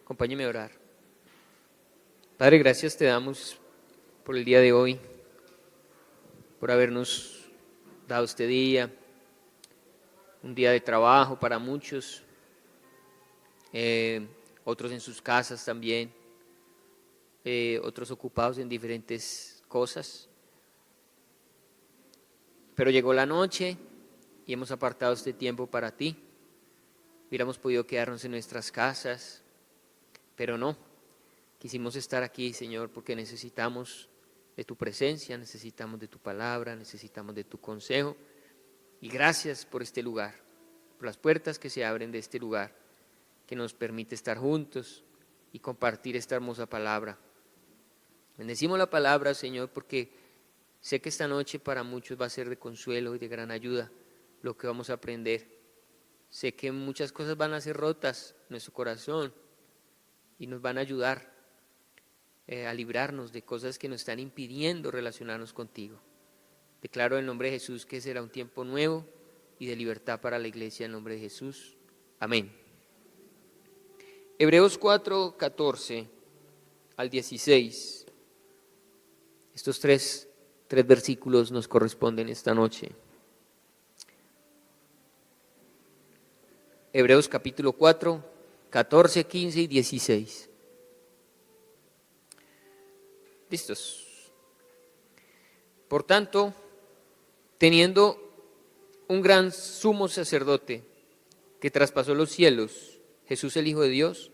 Acompáñeme a orar. Padre, gracias te damos por el día de hoy, por habernos dado este día, un día de trabajo para muchos, otros en sus casas también, otros ocupados en diferentes cosas. Pero llegó la noche y hemos apartado este tiempo para ti. Hubiéramos podido quedarnos en nuestras casas, pero no. Quisimos estar aquí, Señor, porque necesitamos de tu presencia, necesitamos de tu palabra, necesitamos de tu consejo. Y gracias por este lugar, por las puertas que se abren de este lugar, que nos permite estar juntos y compartir esta hermosa palabra. Bendecimos la palabra, Señor, porque sé que esta noche para muchos va a ser de consuelo y de gran ayuda lo que vamos a aprender. Sé que muchas cosas van a ser rotas en nuestro corazón y nos van a ayudar a librarnos de cosas que nos están impidiendo relacionarnos contigo. Declaro en el nombre de Jesús que será un tiempo nuevo y de libertad para la iglesia en el nombre de Jesús. Amén. Hebreos 4, 14 al 16. Estos tres versículos nos corresponden esta noche. Hebreos capítulo 4, 14, 15 y 16. ¿Listos? Por tanto, teniendo un gran sumo sacerdote que traspasó los cielos, Jesús el Hijo de Dios,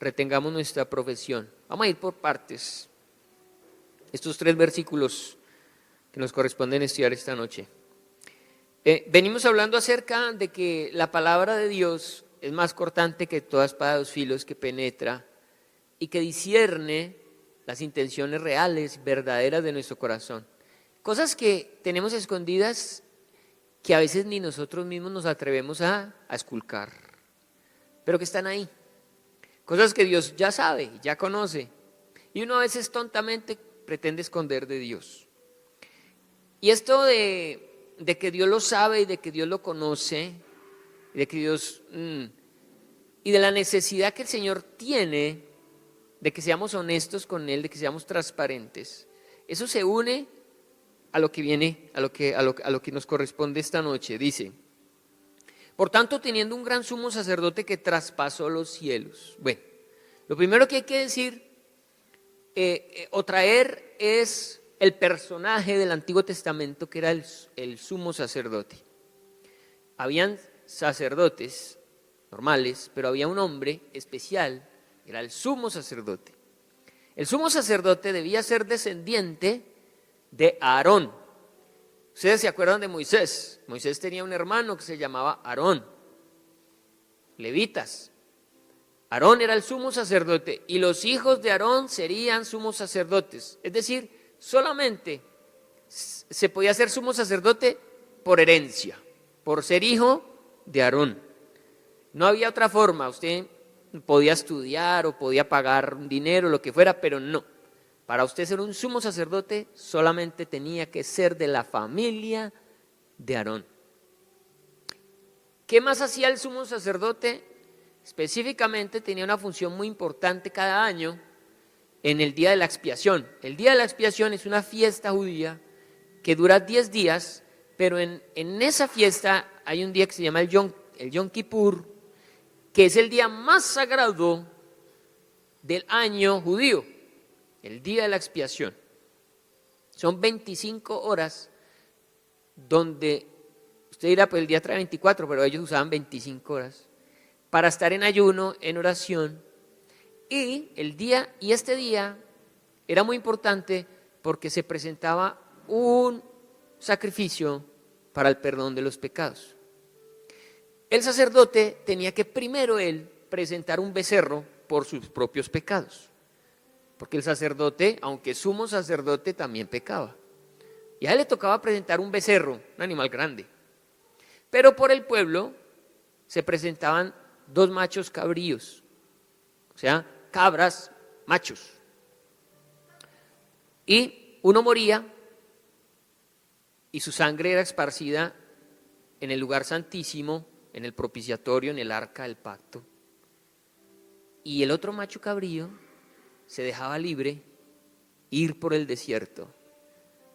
retengamos nuestra profesión. Vamos a ir por partes. Estos tres versículos que nos corresponden estudiar esta noche. Venimos hablando acerca de que la palabra de Dios es más cortante que toda espada de dos filos, que penetra y que discierne las intenciones reales, verdaderas de nuestro corazón. Cosas que tenemos escondidas que a veces ni nosotros mismos nos atrevemos a esculcar, pero que están ahí. Cosas que Dios ya sabe, ya conoce, y uno a veces tontamente pretende esconder de Dios. Y esto de que Dios lo sabe y de que Dios lo conoce, de que Dios y de la necesidad que el Señor tiene de que seamos honestos con Él, de que seamos transparentes. Eso se une a lo que viene, a lo que nos corresponde esta noche. Dice: por tanto, teniendo un gran sumo sacerdote que traspasó los cielos. Bueno, lo primero que hay que decir o traer es el personaje del Antiguo Testamento que era el sumo sacerdote. Habían sacerdotes normales, pero había un hombre especial, era el sumo sacerdote. El sumo sacerdote debía ser descendiente de Aarón. Ustedes se acuerdan de Moisés. Moisés tenía un hermano que se llamaba Aarón. Levitas. Aarón era el sumo sacerdote y los hijos de Aarón serían sumos sacerdotes. Es decir, solamente se podía ser sumo sacerdote por herencia, por ser hijo de Aarón. No había otra forma. Usted podía estudiar o podía pagar dinero, lo que fuera, pero no. Para usted ser un sumo sacerdote solamente tenía que ser de la familia de Aarón. ¿Qué más hacía el sumo sacerdote? Específicamente tenía una función muy importante cada año en el día de la expiación. El día de la expiación es una fiesta judía que dura 10 días, pero en esa fiesta hay un día que se llama el Yom Kippur, que es el día más sagrado del año judío, el día de la expiación. Son 25 horas donde, usted dirá, pues el día trae 24, pero ellos usaban 25 horas para estar en ayuno, en oración. Y este día era muy importante porque se presentaba un sacrificio para el perdón de los pecados. El sacerdote tenía que primero él presentar un becerro por sus propios pecados, porque el sacerdote, aunque sumo sacerdote, también pecaba. Y a él le tocaba presentar un becerro, un animal grande. Pero por el pueblo se presentaban 2 machos cabríos, o sea, cabras machos. Y uno moría y su sangre era esparcida en el lugar santísimo, en el propiciatorio, en el arca del pacto. y el otro macho cabrío se dejaba libre ir por el desierto.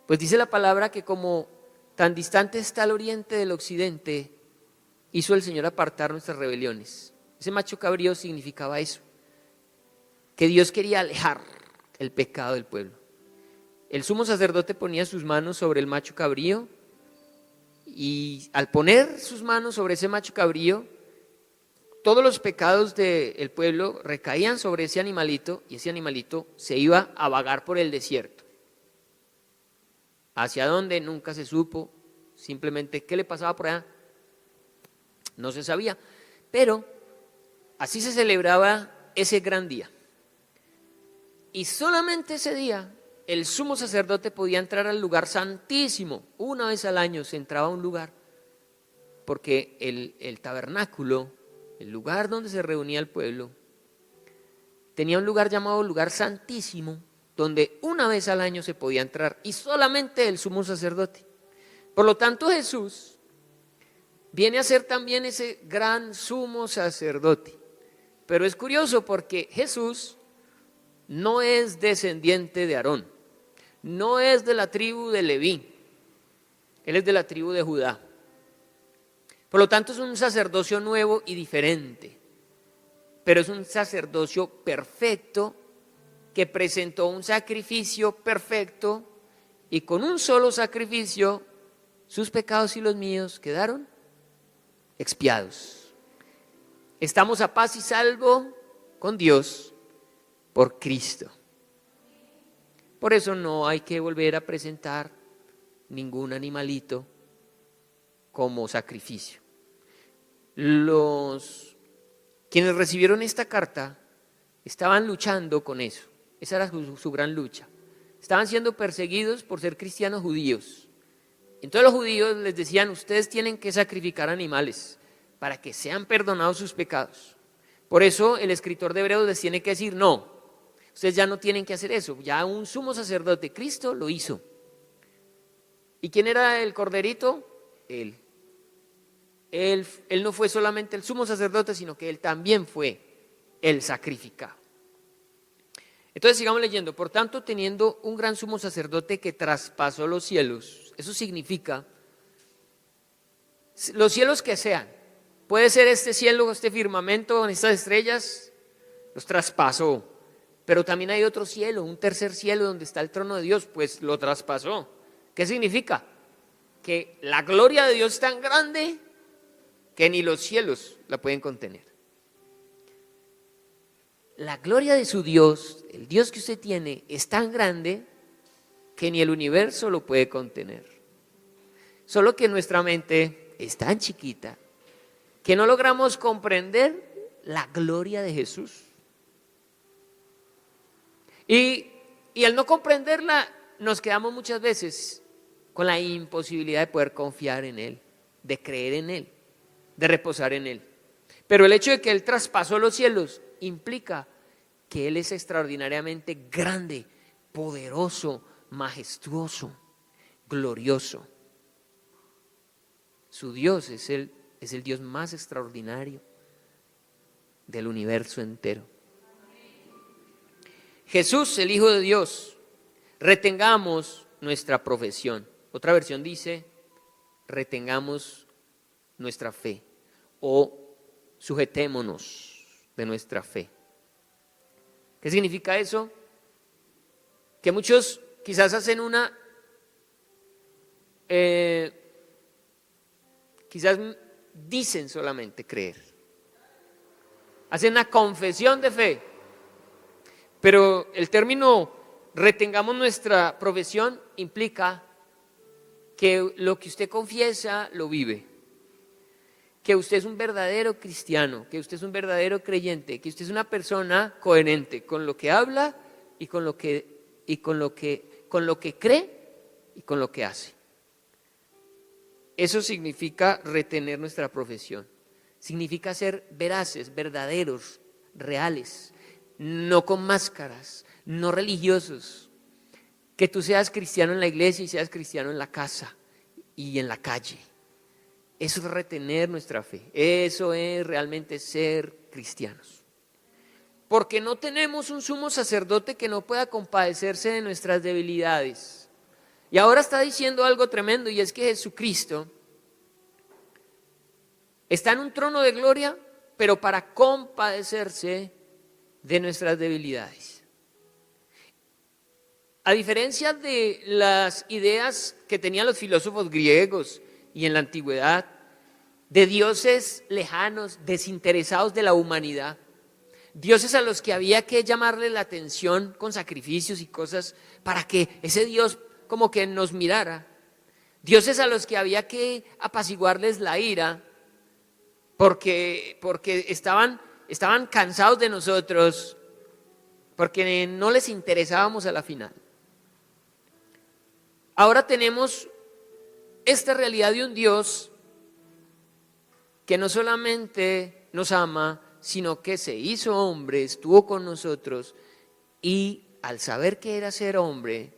Pues dice la palabra que como tan distante está el oriente del occidente, hizo el Señor apartar nuestras rebeliones. Ese macho cabrío significaba eso, que Dios quería alejar el pecado del pueblo. El sumo sacerdote ponía sus manos sobre el macho cabrío y al poner sus manos sobre ese macho cabrío, todos los pecados del pueblo recaían sobre ese animalito y ese animalito se iba a vagar por el desierto. ¿Hacia dónde? Nunca se supo. Simplemente, ¿qué le pasaba por allá? No se sabía. Pero así se celebraba ese gran día. Y solamente ese día el sumo sacerdote podía entrar al lugar santísimo. Una vez al año se entraba a un lugar, porque el tabernáculo, el lugar donde se reunía el pueblo, tenía un lugar llamado lugar santísimo, donde una vez al año se podía entrar, y solamente el sumo sacerdote. Por lo tanto, Jesús viene a ser también ese gran sumo sacerdote. Pero es curioso porque Jesús no es descendiente de Aarón, no es de la tribu de Leví, él es de la tribu de Judá. Por lo tanto, es un sacerdocio nuevo y diferente, pero es un sacerdocio perfecto que presentó un sacrificio perfecto y con un solo sacrificio sus pecados y los míos quedaron expiados. Estamos a paz y salvo con Dios por Cristo. Por eso no hay que volver a presentar ningún animalito como sacrificio. Quienes recibieron esta carta estaban luchando con eso. Esa era su gran lucha. Estaban siendo perseguidos por ser cristianos judíos. Entonces los judíos les decían: ustedes tienen que sacrificar animales para que sean perdonados sus pecados. Por eso el escritor de Hebreos les tiene que decir: no, ustedes ya no tienen que hacer eso. Ya un sumo sacerdote, Cristo, lo hizo. ¿Y quién era el corderito? Él. Él no fue solamente el sumo sacerdote, sino que él también fue el sacrificado. Entonces sigamos leyendo. Por tanto, teniendo un gran sumo sacerdote que traspasó los cielos, eso significa los cielos que sean. Puede ser este cielo, este firmamento con estas estrellas, los traspasó. Pero también hay otro cielo, un tercer cielo donde está el trono de Dios, pues lo traspasó. ¿Qué significa? Que la gloria de Dios es tan grande que ni los cielos la pueden contener. La gloria de su Dios, el Dios que usted tiene, es tan grande que ni el universo lo puede contener. Solo que nuestra mente es tan chiquita que no logramos comprender la gloria de Jesús. Y al no comprenderla, nos quedamos muchas veces con la imposibilidad de poder confiar en Él, de creer en Él, de reposar en Él. Pero el hecho de que Él traspasó los cielos implica que Él es extraordinariamente grande, poderoso, majestuoso, glorioso. Su Dios es el Dios más extraordinario del universo entero. Jesús, el Hijo de Dios, retengamos nuestra profesión. Otra versión dice: retengamos nuestra fe o sujetémonos de nuestra fe. ¿Qué significa eso? Que muchos quizás hacen quizás dicen solamente creer, hacen una confesión de fe, pero el término retengamos nuestra profesión implica que lo que usted confiesa lo vive, que usted es un verdadero cristiano, que usted es un verdadero creyente, que usted es una persona coherente con lo que habla y con lo que cree y con lo que hace. Eso significa retener nuestra profesión. Significa ser veraces, verdaderos, reales, no con máscaras, no religiosos. Que tú seas cristiano en la iglesia y seas cristiano en la casa y en la calle. Eso es retener nuestra fe. Eso es realmente ser cristianos. porque no tenemos un sumo sacerdote que no pueda compadecerse de nuestras debilidades. Y ahora está diciendo algo tremendo, y es que Jesucristo está en un trono de gloria, pero para compadecerse de nuestras debilidades. A diferencia de las ideas que tenían los filósofos griegos y en la antigüedad, de dioses lejanos, desinteresados de la humanidad, dioses a los que había que llamarle la atención con sacrificios y cosas para que ese Dios como que nos mirara, dioses a los que había que apaciguarles la ira, porque estaban cansados de nosotros, porque no les interesábamos a la final. Ahora tenemos esta realidad de un Dios que no solamente nos ama, sino que se hizo hombre, estuvo con nosotros y al saber que era ser hombre,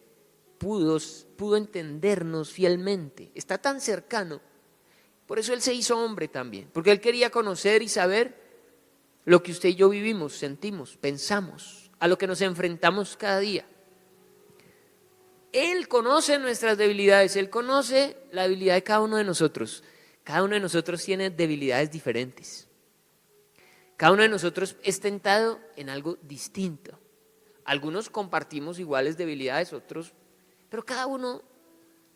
pudo entendernos fielmente. Está tan cercano. Por eso Él se hizo hombre también, porque Él quería conocer y saber lo que usted y yo vivimos, sentimos, pensamos, a lo que nos enfrentamos cada día. Él conoce nuestras debilidades, Él conoce la debilidad de cada uno de nosotros. Cada uno de nosotros tiene debilidades diferentes. Cada uno de nosotros es tentado en algo distinto. Algunos compartimos iguales debilidades, otros, pero cada uno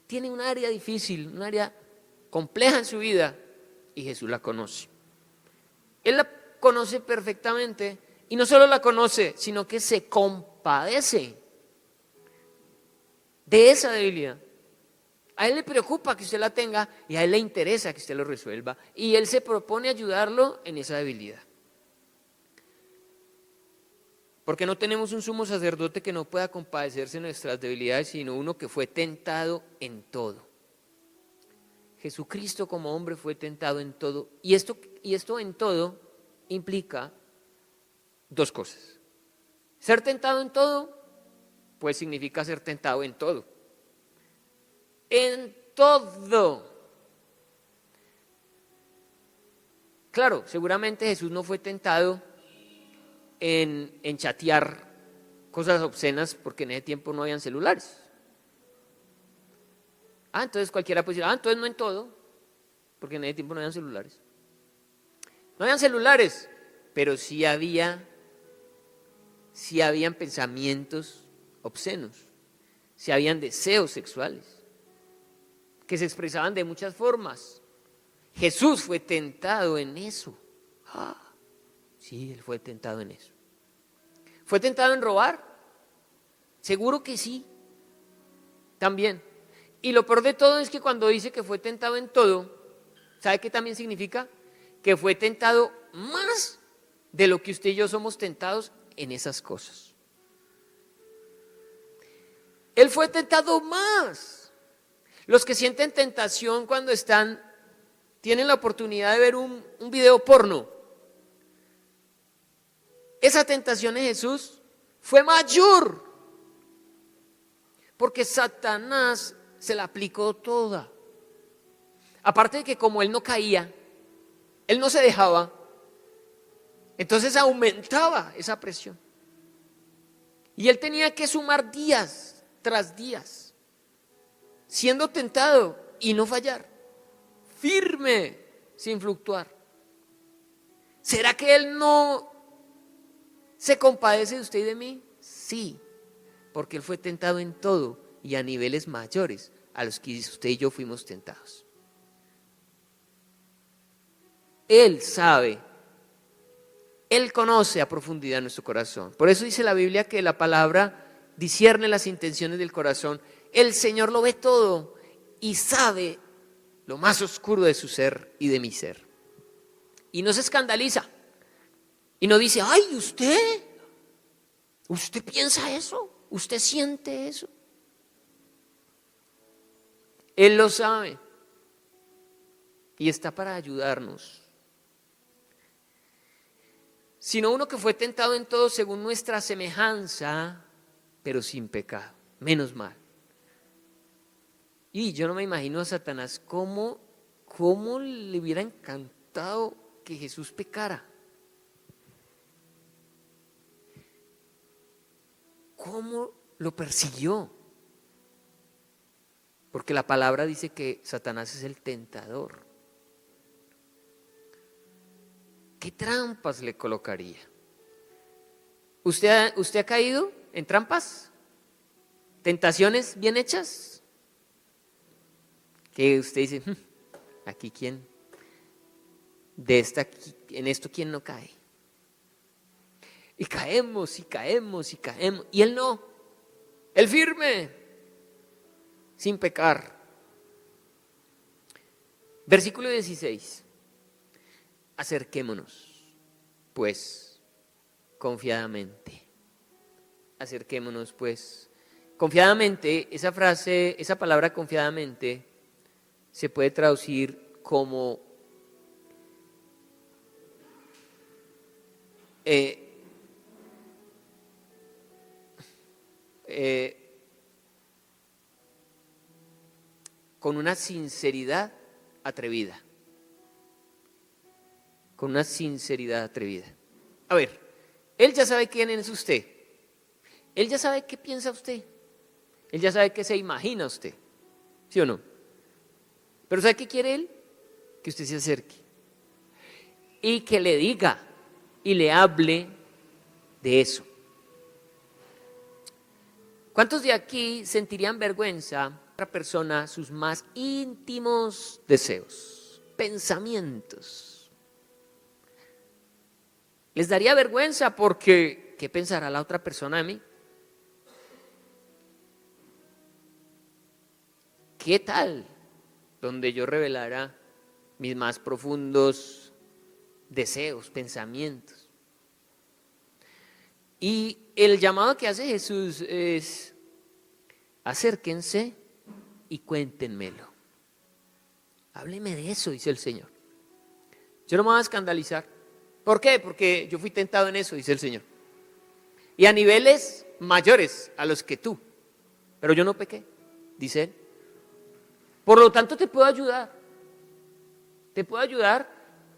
tiene un área difícil, un área compleja en su vida, y Jesús la conoce. Él la conoce perfectamente, y no solo la conoce, sino que se compadece de esa debilidad. A Él le preocupa que usted la tenga, y a Él le interesa que usted lo resuelva, y Él se propone ayudarlo en esa debilidad. Porque no tenemos un sumo sacerdote que no pueda compadecerse de nuestras debilidades, sino uno que fue tentado en todo. Jesucristo como hombre fue tentado en todo. Y esto en todo implica dos cosas. Ser tentado en todo, pues significa ser tentado en todo. En todo. Claro, seguramente Jesús no fue tentado en chatear cosas obscenas, porque en ese tiempo no habían celulares. Entonces cualquiera puede decir, entonces no en todo, porque en ese tiempo no habían celulares. No habían celulares, pero sí habían pensamientos obscenos, sí habían deseos sexuales, que se expresaban de muchas formas. Jesús fue tentado en eso. Sí, Él fue tentado en eso. ¿Fue tentado en robar? Seguro que sí, también. Y lo peor de todo es que cuando dice que fue tentado en todo, ¿sabe qué también significa? Que fue tentado más de lo que usted y yo somos tentados en esas cosas. Él fue tentado más. Los que sienten tentación cuando tienen la oportunidad de ver un video porno, esa tentación de Jesús fue mayor, porque Satanás se la aplicó toda. Aparte de que como él no caía, él no se dejaba, entonces aumentaba esa presión. Y él tenía que sumar días tras días, siendo tentado y no fallar, firme, sin fluctuar. ¿Será que él no se compadece de usted y de mí? Sí, porque él fue tentado en todo y a niveles mayores a los que usted y yo fuimos tentados. Él sabe, Él conoce a profundidad nuestro corazón. Por eso dice la Biblia que la palabra discierne las intenciones del corazón. El Señor lo ve todo y sabe lo más oscuro de su ser y de mi ser. Y no se escandaliza. Y no dice, ay, ¿usted piensa eso? ¿Usted siente eso? Él lo sabe. Y está para ayudarnos. Sino uno que fue tentado en todo según nuestra semejanza, pero sin pecado. Menos mal. Y yo no me imagino a Satanás cómo le hubiera encantado que Jesús pecara. cómo lo persiguió. Porque la palabra dice que Satanás es el tentador. ¿Qué trampas le colocaría? ¿Usted ha caído en trampas? ¿Tentaciones bien hechas? Que usted dice, aquí quién, en esto quién no cae. Y caemos y caemos y caemos. Y él no, él firme, sin pecar. Versículo 16. Acerquémonos, pues, confiadamente. Acerquémonos, pues, confiadamente. Esa frase, esa palabra confiadamente, se puede traducir como con una sinceridad atrevida. Con una sinceridad atrevida. A ver, él ya sabe quién es usted. Él ya sabe qué piensa usted. Él ya sabe qué se imagina usted. ¿Sí o no? Pero ¿sabe qué quiere él? Que usted se acerque. Y que le diga y le hable de eso. ¿Cuántos de aquí sentirían vergüenza a otra persona sus más íntimos deseos, pensamientos? ¿Les daría vergüenza porque qué pensará la otra persona de mí? ¿Qué tal donde yo revelara mis más profundos deseos, pensamientos? Y el llamado que hace Jesús es: acérquense y cuéntenmelo. Hábleme de eso, dice el Señor. Yo no me voy a escandalizar. ¿Por qué? Porque yo fui tentado en eso, dice el Señor. Y a niveles mayores a los que tú. Pero yo no pequé, dice Él. Por lo tanto, te puedo ayudar. Te puedo ayudar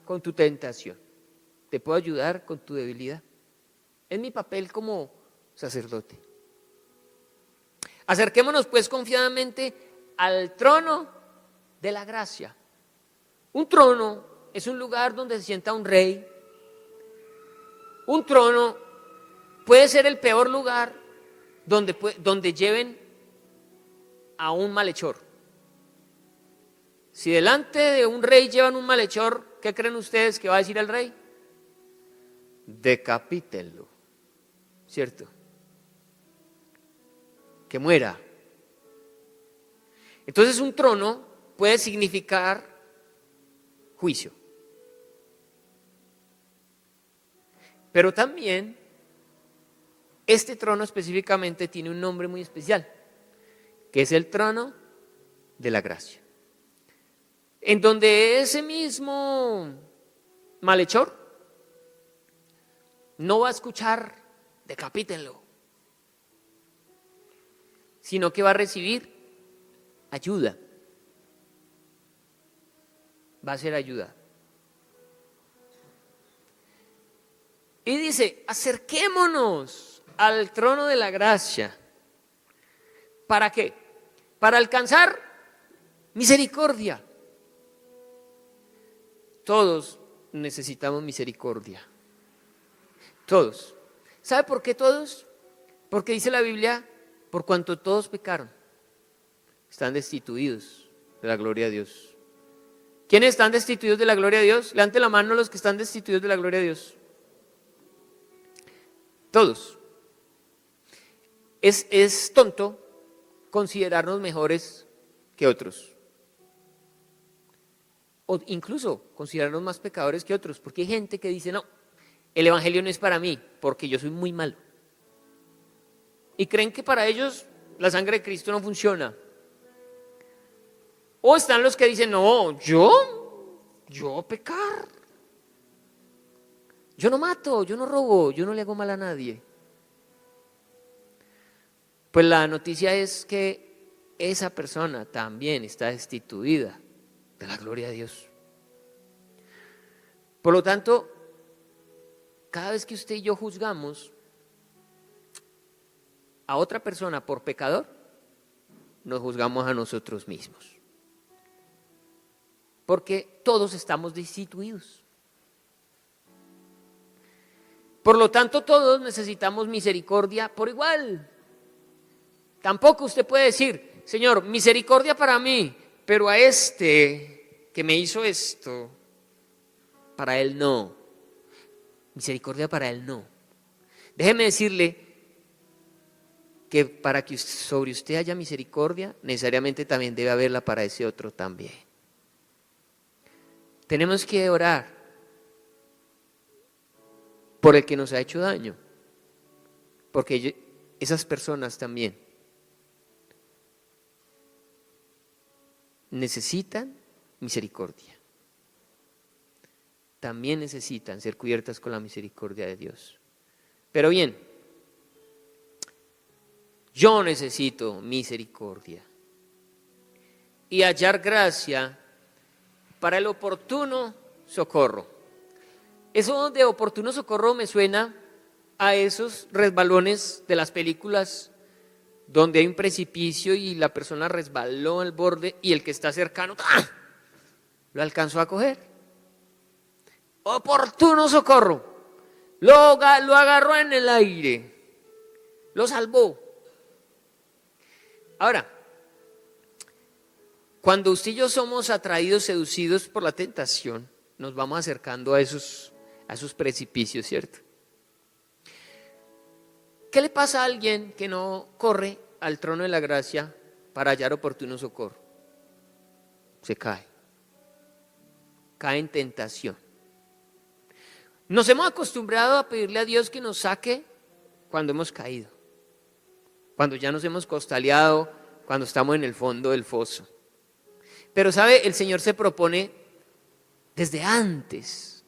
con tu tentación. Te puedo ayudar con tu debilidad. Es mi papel como sacerdote. Acerquémonos pues confiadamente al trono de la gracia. Un trono es un lugar donde se sienta un rey. Un trono puede ser el peor lugar donde lleven a un malhechor. Si delante de un rey llevan un malhechor, ¿qué creen ustedes que va a decir el rey? Decapítenlo, ¿cierto? Que muera. Entonces un trono puede significar juicio. Pero también este trono específicamente tiene un nombre muy especial, que es el trono de la gracia. En donde ese mismo malhechor no va a escuchar decapítenlo, sino que va a recibir ayuda. Va a ser ayuda. Y dice, acerquémonos al trono de la gracia. ¿Para qué? Para alcanzar misericordia. Todos necesitamos misericordia. Todos. ¿Sabe por qué todos? Porque dice la Biblia, por cuanto todos pecaron, están destituidos de la gloria de Dios. ¿Quiénes están destituidos de la gloria de Dios? Levante la mano los que están destituidos de la gloria de Dios. Todos. Es tonto considerarnos mejores que otros. O incluso considerarnos más pecadores que otros, porque hay gente que dice, no, el evangelio no es para mí, porque yo soy muy malo. Y creen que para ellos la sangre de Cristo no funciona. O están los que dicen, no, yo pecar. Yo no mato, yo no robo, yo no le hago mal a nadie. Pues la noticia es que esa persona también está destituida de la gloria de Dios. Por lo tanto, cada vez que usted y yo juzgamos a otra persona por pecador, nos juzgamos a nosotros mismos. Porque todos estamos destituidos. Por lo tanto, todos necesitamos misericordia por igual. Tampoco usted puede decir, Señor, misericordia para mí, pero a este que me hizo esto, para él no. Misericordia para él no. Déjeme decirle que para que sobre usted haya misericordia, necesariamente también debe haberla para ese otro también. Tenemos que orar por el que nos ha hecho daño, porque esas personas también necesitan misericordia. También necesitan ser cubiertas con la misericordia de Dios. Pero bien, yo necesito misericordia y hallar gracia para el oportuno socorro. Eso de oportuno socorro me suena a esos resbalones de las películas donde hay un precipicio y la persona resbaló al borde y el que está cercano lo alcanzó a coger. Oportuno socorro. Lo agarró en el aire, lo salvó. Ahora, cuando usted y yo somos atraídos, seducidos por la tentación, nos vamos acercando a esos precipicios, ¿cierto? ¿Qué le pasa a alguien que no corre al trono de la gracia para hallar oportuno socorro? Se cae en tentación. Nos hemos acostumbrado a pedirle a Dios que nos saque cuando hemos caído, cuando ya nos hemos costaleado, cuando estamos en el fondo del foso. Pero sabe, el Señor se propone desde antes.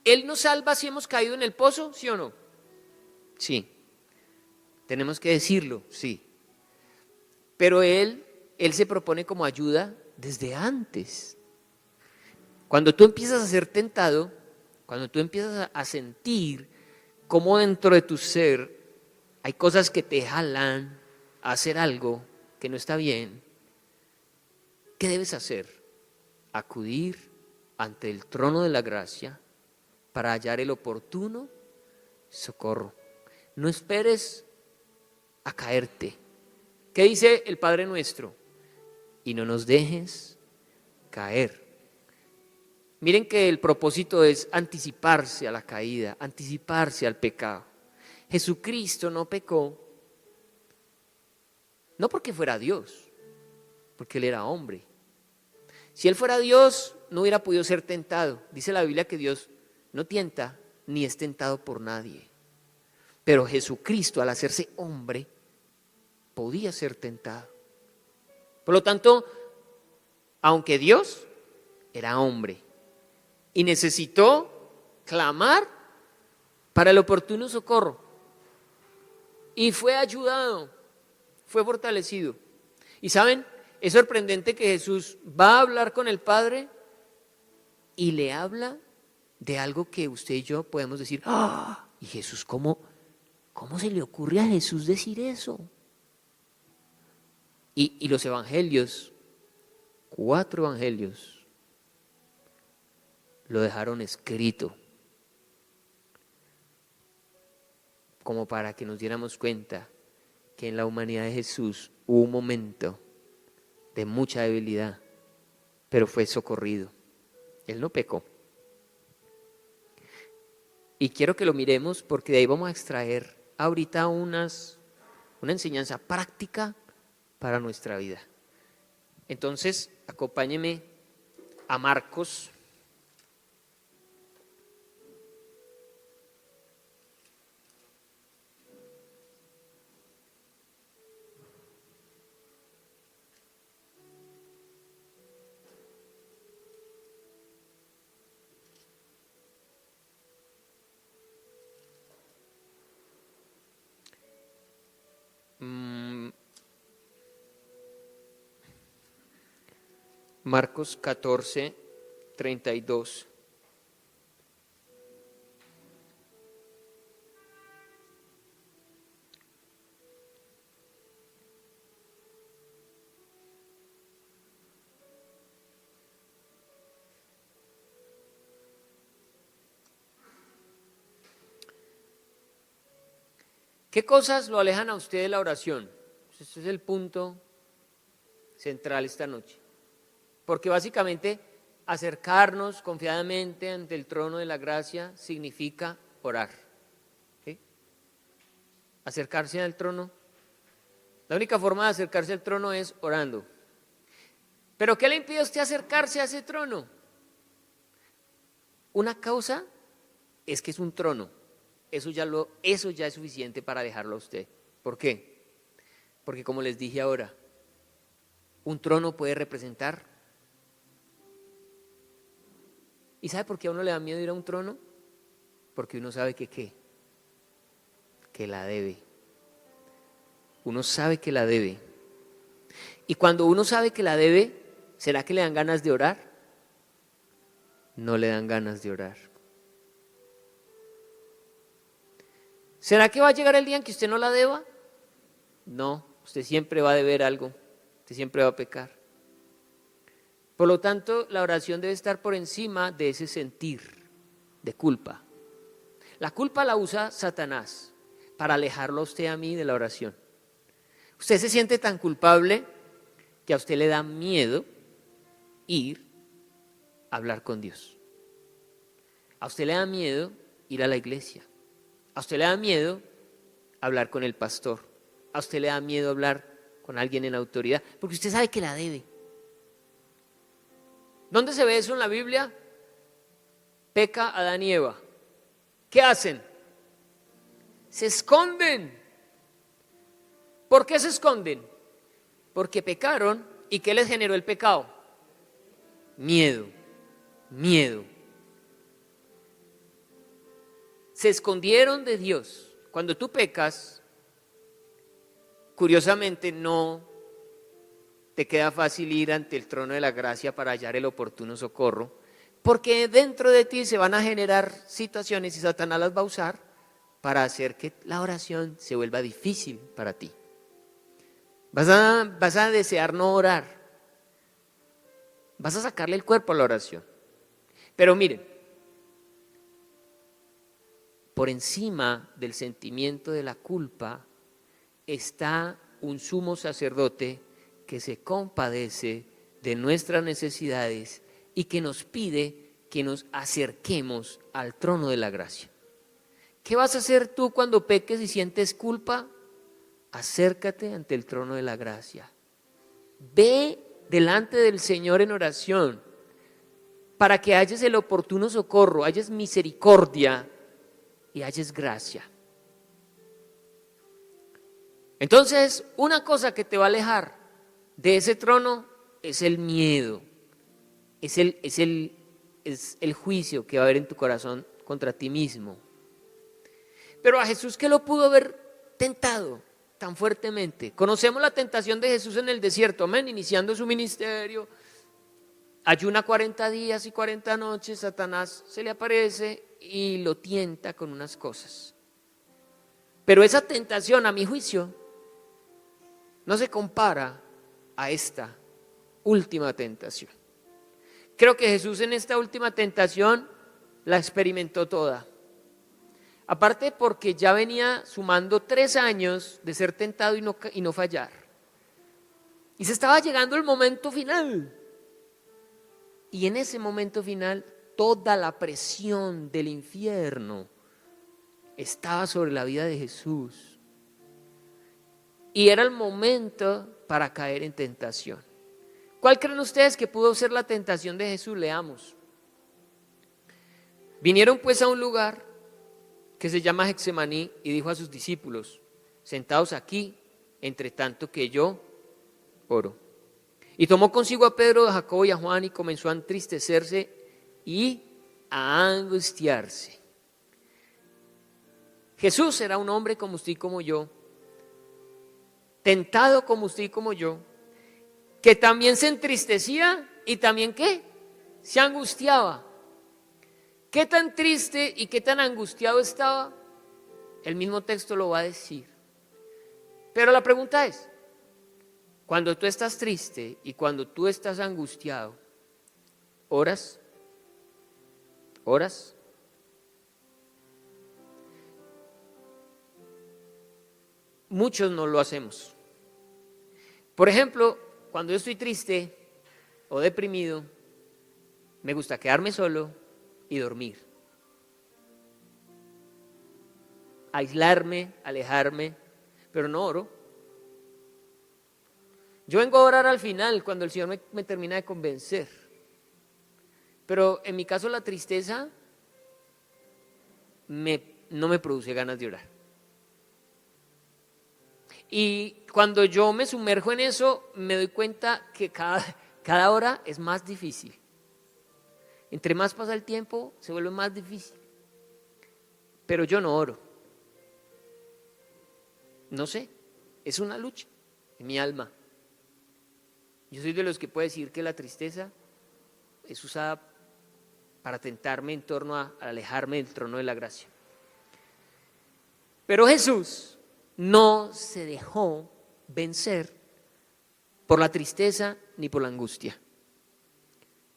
¿Él nos salva si hemos caído en el pozo, sí o no? Sí. Tenemos que decirlo, sí. Pero Él se propone como ayuda desde antes. Cuando tú empiezas a ser tentado, cuando tú empiezas a sentir cómo dentro de tu ser hay cosas que te jalan a hacer algo que no está bien, ¿qué debes hacer? Acudir ante el trono de la gracia para hallar el oportuno socorro. No esperes a caerte. ¿Qué dice el Padre nuestro? Y no nos dejes caer. Miren que el propósito es anticiparse a la caída, anticiparse al pecado. Jesucristo no pecó, no porque fuera Dios, porque Él era hombre. Si Él fuera Dios, no hubiera podido ser tentado. Dice la Biblia que Dios no tienta ni es tentado por nadie. Pero Jesucristo, al hacerse hombre, podía ser tentado. Por lo tanto, aunque Dios era hombre y necesitó clamar para el oportuno socorro, y fue ayudado, fue fortalecido. Y saben, es sorprendente que Jesús va a hablar con el Padre y le habla de algo que usted y yo podemos decir, ¡ah! ¿Y Jesús cómo se le ocurre a Jesús decir eso? Y los evangelios, 4 evangelios, lo dejaron escrito como para que nos diéramos cuenta que en la humanidad de Jesús hubo un momento de mucha debilidad, pero fue socorrido. Él no pecó. Y quiero que lo miremos porque de ahí vamos a extraer ahorita una enseñanza práctica para nuestra vida. Entonces, acompáñeme a Marcos. Marcos 14, 32. ¿Qué cosas lo alejan a usted de la oración? Este es el punto central esta noche. Porque básicamente acercarnos confiadamente ante el trono de la gracia significa orar. ¿Sí? Acercarse al trono. La única forma de acercarse al trono es orando. ¿Pero qué le impide a usted acercarse a ese trono? Una causa es que es un trono. Eso ya es suficiente para dejarlo a usted. ¿Por qué? Porque como les dije ahora, un trono puede representar. ¿Y sabe por qué a uno le da miedo ir a un trono? Porque uno sabe que ¿qué? Que la debe. Uno sabe que la debe. Y cuando uno sabe que la debe, ¿será que le dan ganas de orar? No le dan ganas de orar. ¿Será que va a llegar el día en que usted no la deba? No, usted siempre va a deber algo, usted siempre va a pecar. Por lo tanto, la oración debe estar por encima de ese sentir de culpa. La culpa la usa Satanás para alejarlo a usted a mí de la oración. Usted se siente tan culpable que a usted le da miedo ir a hablar con Dios. A usted le da miedo ir a la iglesia. A usted le da miedo hablar con el pastor. A usted le da miedo hablar con alguien en autoridad, porque usted sabe que la debe. ¿Dónde se ve eso en la Biblia? Peca Adán y Eva. ¿Qué hacen? Se esconden. ¿Por qué se esconden? Porque pecaron. ¿Y qué les generó el pecado? Miedo. Miedo. Se escondieron de Dios. Cuando tú pecas, curiosamente no te queda fácil ir ante el trono de la gracia para hallar el oportuno socorro, porque dentro de ti se van a generar situaciones y Satanás las va a usar para hacer que la oración se vuelva difícil para ti. Vas a desear no orar, vas a sacarle el cuerpo a la oración. Pero miren, por encima del sentimiento de la culpa está un sumo sacerdote que se compadece de nuestras necesidades y que nos pide que nos acerquemos al trono de la gracia. ¿Qué vas a hacer tú cuando peques y sientes culpa? Acércate ante el trono de la gracia. Ve delante del Señor en oración para que halles el oportuno socorro, halles misericordia y halles gracia. Entonces, una cosa que te va a alejar de ese trono es el miedo, es el juicio que va a haber en tu corazón contra ti mismo. Pero a Jesús, ¿qué lo pudo haber tentado tan fuertemente? Conocemos la tentación de Jesús en el desierto, amén, iniciando su ministerio. Ayuna 40 días y 40 noches, Satanás se le aparece y lo tienta con unas cosas. Pero esa tentación, a mi juicio, no se compara a esta última tentación. Creo que Jesús en esta última tentación la experimentó toda. Aparte porque ya venía sumando 3 años de ser tentado y no fallar. Y se estaba llegando el momento final. Y en ese momento final, toda la presión del infierno estaba sobre la vida de Jesús. Y era el momento para caer en tentación. ¿Cuál creen ustedes que pudo ser la tentación de Jesús? Leamos. Vinieron pues a un lugar que se llama Getsemaní y dijo a sus discípulos: sentaos aquí, entre tanto que yo oro. Y tomó consigo a Pedro, a Jacobo y a Juan y comenzó a entristecerse y a angustiarse. Jesús era un hombre como usted y como yo, tentado como usted y como yo, que también se entristecía y también ¿qué? Se angustiaba. ¿Qué tan triste y qué tan angustiado estaba? El mismo texto lo va a decir. Pero la pregunta es, cuando tú estás triste y cuando tú estás angustiado, ¿oras? ¿Oras? muchos no lo hacemos. Por ejemplo, cuando yo estoy triste o deprimido, me gusta quedarme solo y dormir. Aislarme, alejarme, pero no oro. Yo vengo a orar al final, cuando el Señor me termina de convencer. Pero en mi caso la tristeza no me produce ganas de orar. Y cuando yo me sumerjo en eso, me doy cuenta que cada hora es más difícil. Entre más pasa el tiempo, se vuelve más difícil. Pero yo no oro. No sé, es una lucha en mi alma. Yo soy de los que puede decir que la tristeza es usada para tentarme en torno a alejarme del trono de la gracia. Pero Jesús no se dejó vencer por la tristeza ni por la angustia.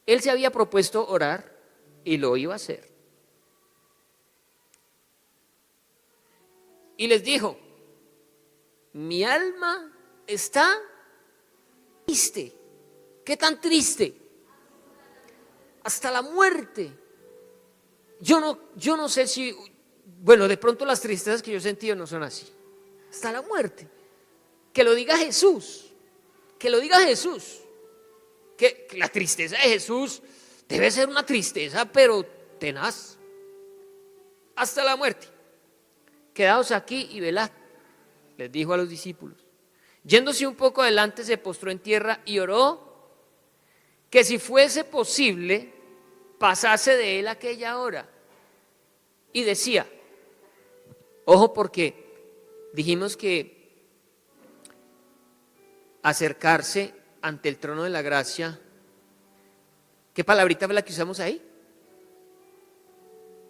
Él se había propuesto orar y lo iba a hacer. Y les dijo: mi alma está triste. ¿Qué tan triste? Hasta la muerte. Yo no sé si, bueno, de pronto las tristezas que yo he sentido no son así. Hasta la muerte. Que lo diga Jesús. Que lo diga Jesús. Que la tristeza de Jesús debe ser una tristeza, pero tenaz. Hasta la muerte. Quedaos aquí y velad, les dijo a los discípulos. Yéndose un poco adelante, se postró en tierra y oró que si fuese posible pasase de él aquella hora. Y decía, ojo, porque dijimos que acercarse ante el trono de la gracia, ¿qué palabrita fue la que usamos ahí?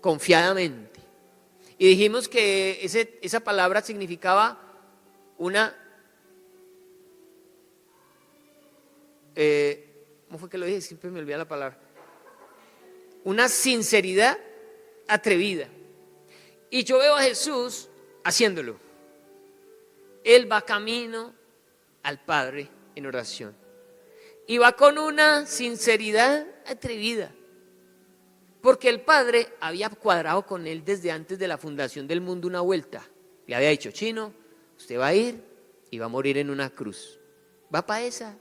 Confiadamente. Y dijimos que esa palabra significaba una, ¿cómo fue que lo dije? Siempre me olvida la palabra. Una sinceridad atrevida. Y yo veo a Jesús haciéndolo. Él va camino al Padre en oración. Y va con una sinceridad atrevida. Porque el Padre había cuadrado con él desde antes de la fundación del mundo una vuelta. Le había dicho: Chino, usted va a ir y va a morir en una cruz. Va para esa.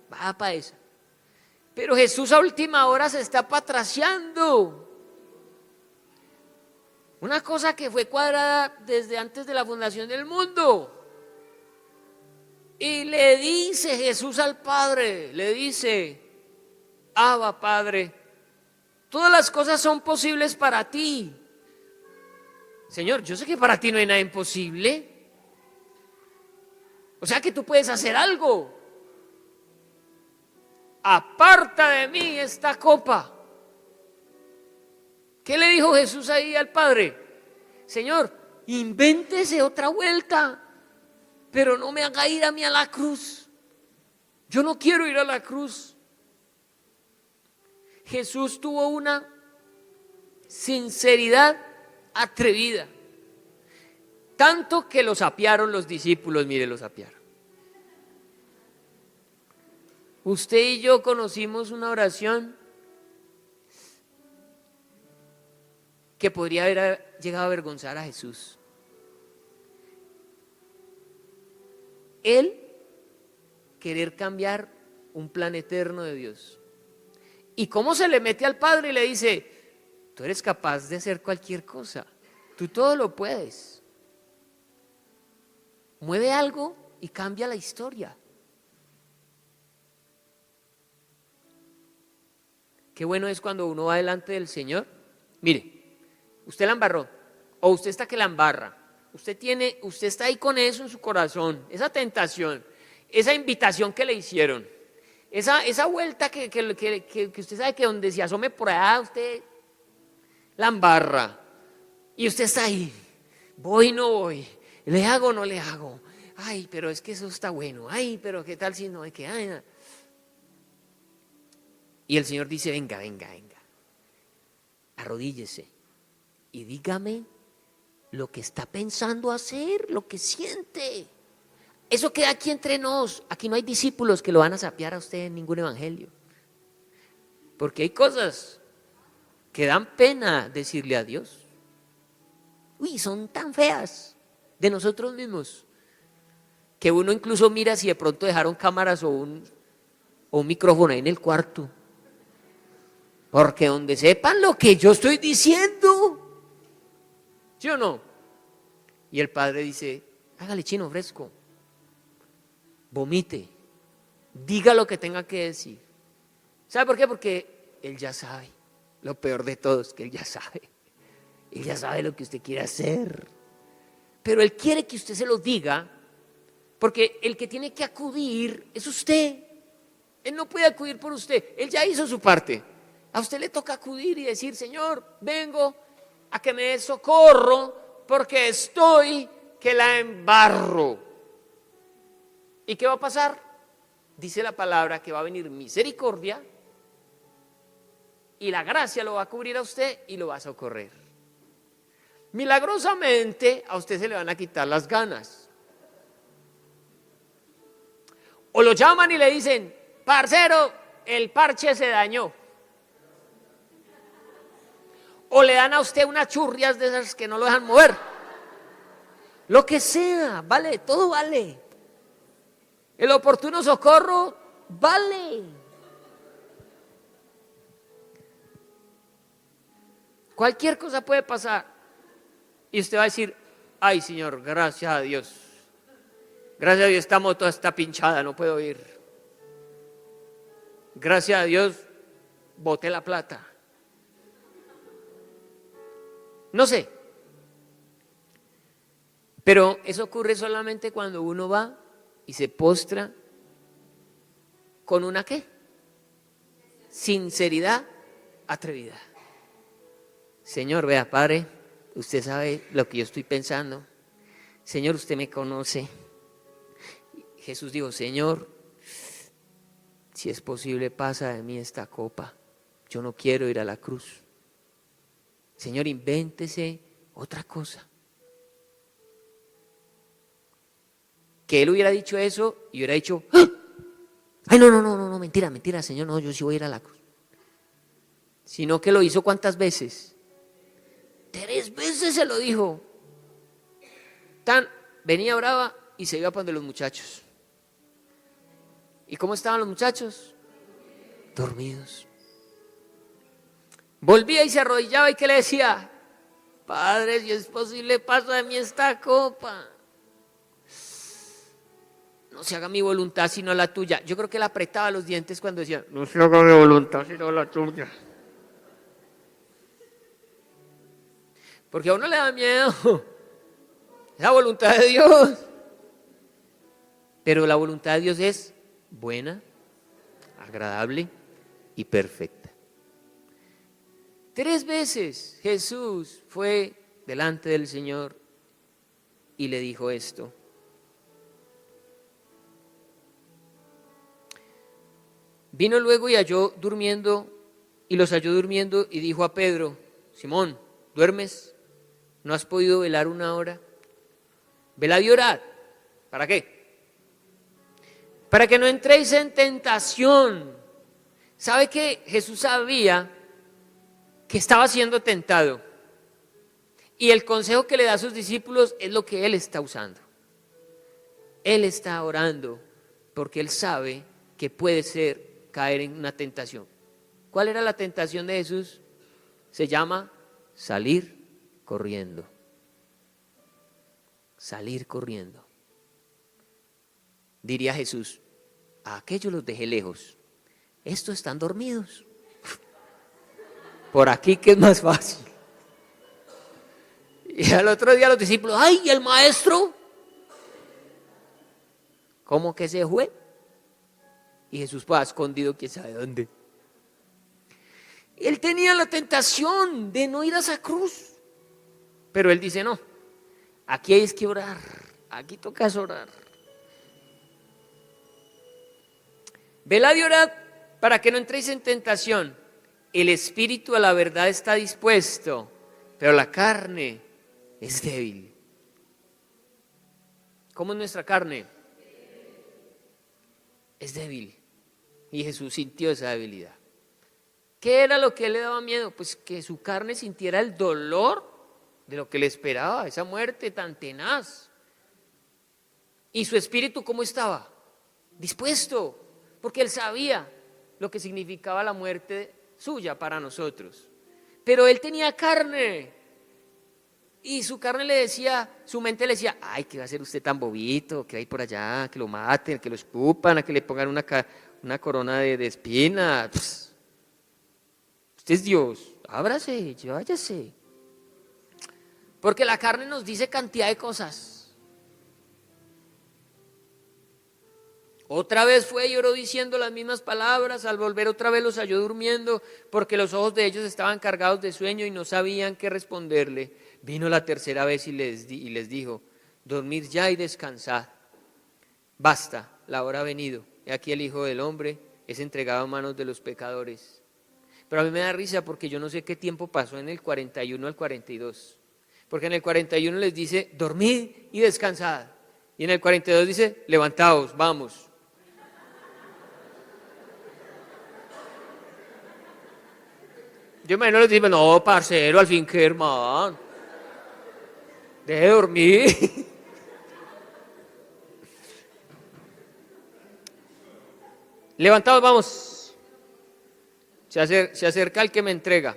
Pero Jesús a última hora se está patraciando. Una cosa que fue cuadrada desde antes de la fundación del mundo. Y le dice Jesús al Padre, le dice: Abba, Padre, todas las cosas son posibles para ti. Señor, yo sé que para ti no hay nada imposible. O sea que tú puedes hacer algo. Aparta de mí esta copa. ¿Qué le dijo Jesús ahí al Padre? Señor, invéntese otra vuelta, pero no me haga ir a mí a la cruz. Yo no quiero ir a la cruz. Jesús tuvo una sinceridad atrevida, tanto que lo sapearon los discípulos. Mire, lo sapearon. Usted y yo conocimos una oración que podría haber llegado a avergonzar a Jesús. Él querer cambiar un plan eterno de Dios. ¿Y cómo se le mete al Padre y le dice: tú eres capaz de hacer cualquier cosa, tú todo lo puedes? Mueve algo y cambia la historia. Qué bueno es cuando uno va delante del Señor. Mire, usted la embarró, o usted está que la embarra. Usted está ahí con eso en su corazón, esa tentación, esa invitación que le hicieron, esa vuelta que usted sabe que donde se asome por allá, usted la embarra. Y usted está ahí, voy, no voy, le hago, no le hago. Ay, pero es que eso está bueno. Ay, pero qué tal si no hay que. Ay, no. Y el Señor dice: venga, arrodíllese y dígame lo que está pensando hacer, lo que siente. eso queda aquí entre nos. Aquí no hay discípulos que lo van a sapear a usted en ningún evangelio. Porque hay cosas que dan pena decirle a Dios. Uy, son tan feas de nosotros mismos, que uno incluso mira si de pronto dejaron cámaras o un micrófono ahí en el cuarto. Porque donde sepan lo que yo estoy diciendo, ¿sí o no? Y el padre dice, hágale chino fresco, vomite, diga lo que tenga que decir. ¿Sabe por qué? Porque él ya sabe. Lo peor de todo es que él ya sabe. Él ya sabe lo que usted quiere hacer. Pero él quiere que usted se lo diga, porque el que tiene que acudir es usted. Él no puede acudir por usted. Él ya hizo su parte. A usted le toca acudir y decir, Señor, vengo a que me dé socorro porque estoy que la embarro. ¿Y qué va a pasar? Dice la palabra que va a venir misericordia y la gracia lo va a cubrir a usted y lo va a socorrer. Milagrosamente a usted se le van a quitar las ganas. O lo llaman y le dicen, parcero, el parche se dañó. O le dan a usted unas churrias de esas que no lo dejan mover. Lo que sea, vale, todo vale. El oportuno socorro vale. Cualquier cosa puede pasar. Y usted va a decir, ay Señor, gracias a Dios. Gracias a Dios esta moto está pinchada, no puedo ir. Gracias a Dios boté la plata. No sé. Pero eso ocurre solamente cuando uno va y se postra con una ¿qué? Sinceridad atrevida. Señor, vea, Padre, usted sabe lo que yo estoy pensando. Señor, usted me conoce. Jesús dijo, Señor, si es posible, pasa de mí esta copa. Yo no quiero ir a la cruz. Señor, invéntese otra cosa. Que él hubiera dicho eso y hubiera dicho, ¡ah! Ay, no, mentira, Señor, no, yo sí voy a ir a la cruz. Sino que lo hizo ¿cuántas veces? 3 veces se lo dijo. Venía brava y se iba para donde los muchachos. ¿Y cómo estaban los muchachos? Dormidos. Volvía y se arrodillaba y ¿qué le decía? Padre, si es posible, pasa de mí esta copa. No se haga mi voluntad sino la tuya. Yo creo que él apretaba los dientes cuando decía, no se haga mi voluntad sino la tuya. Porque a uno le da miedo la voluntad de Dios. Pero la voluntad de Dios es buena, agradable y perfecta. 3 veces Jesús fue delante del Señor y le dijo esto. Vino luego y los halló durmiendo y dijo a Pedro, Simón, ¿duermes? ¿No has podido velar 1 hora? Velad y orad. ¿Para qué? Para que no entréis en tentación. ¿Sabe que Jesús sabía que estaba siendo tentado? Y el consejo que le da a sus discípulos es lo que él está usando. Él está orando porque él sabe que puede caer en una tentación. ¿Cuál era la tentación de Jesús? Se llama salir corriendo. Salir corriendo. Diría Jesús, a aquellos los dejé lejos. Estos están dormidos. Por aquí que es más fácil. Y al otro día los discípulos, ¡ay, y el maestro! ¿Cómo que se fue? Y Jesús fue escondido quién sabe dónde. Él tenía la tentación de no ir a esa cruz. Pero él dice, no, aquí hay que orar, aquí toca orar. Velad y orad para que no entréis en tentación. El espíritu a la verdad está dispuesto, pero la carne es débil. ¿Cómo es nuestra carne? es débil. Y Jesús sintió esa debilidad. ¿Qué era lo que le daba miedo? Pues que su carne sintiera el dolor de lo que le esperaba, esa muerte tan tenaz. ¿Y su espíritu cómo estaba? Dispuesto, porque él sabía lo que significaba la muerte suya para nosotros. Pero él tenía carne. Y su carne le decía, su mente le decía, ay, ¿qué va a hacer usted tan bobito? ¿Qué va a ir por allá? Que lo maten, que lo escupan, a que le pongan una corona de espinas. Pss. Usted es Dios, ábrase, váyase. Porque la carne nos dice cantidad de cosas. Otra vez fue y oró diciendo las mismas palabras. Al volver otra vez los halló durmiendo, porque los ojos de ellos estaban cargados de sueño y no sabían qué responderle. Vino la tercera vez y les dijo, dormid ya y descansad. Basta, la hora ha venido. He aquí el Hijo del Hombre es entregado a manos de los pecadores. Pero a mí me da risa porque yo no sé qué tiempo pasó en el 41 al 42. Porque en el 41 les dice, dormid y descansad. Y en el 42 dice, levantaos, vamos. Yo me les digo, no, parcero, al fin que hermano. Deje de dormir. Levantaos, vamos. Se acerca el que me entrega.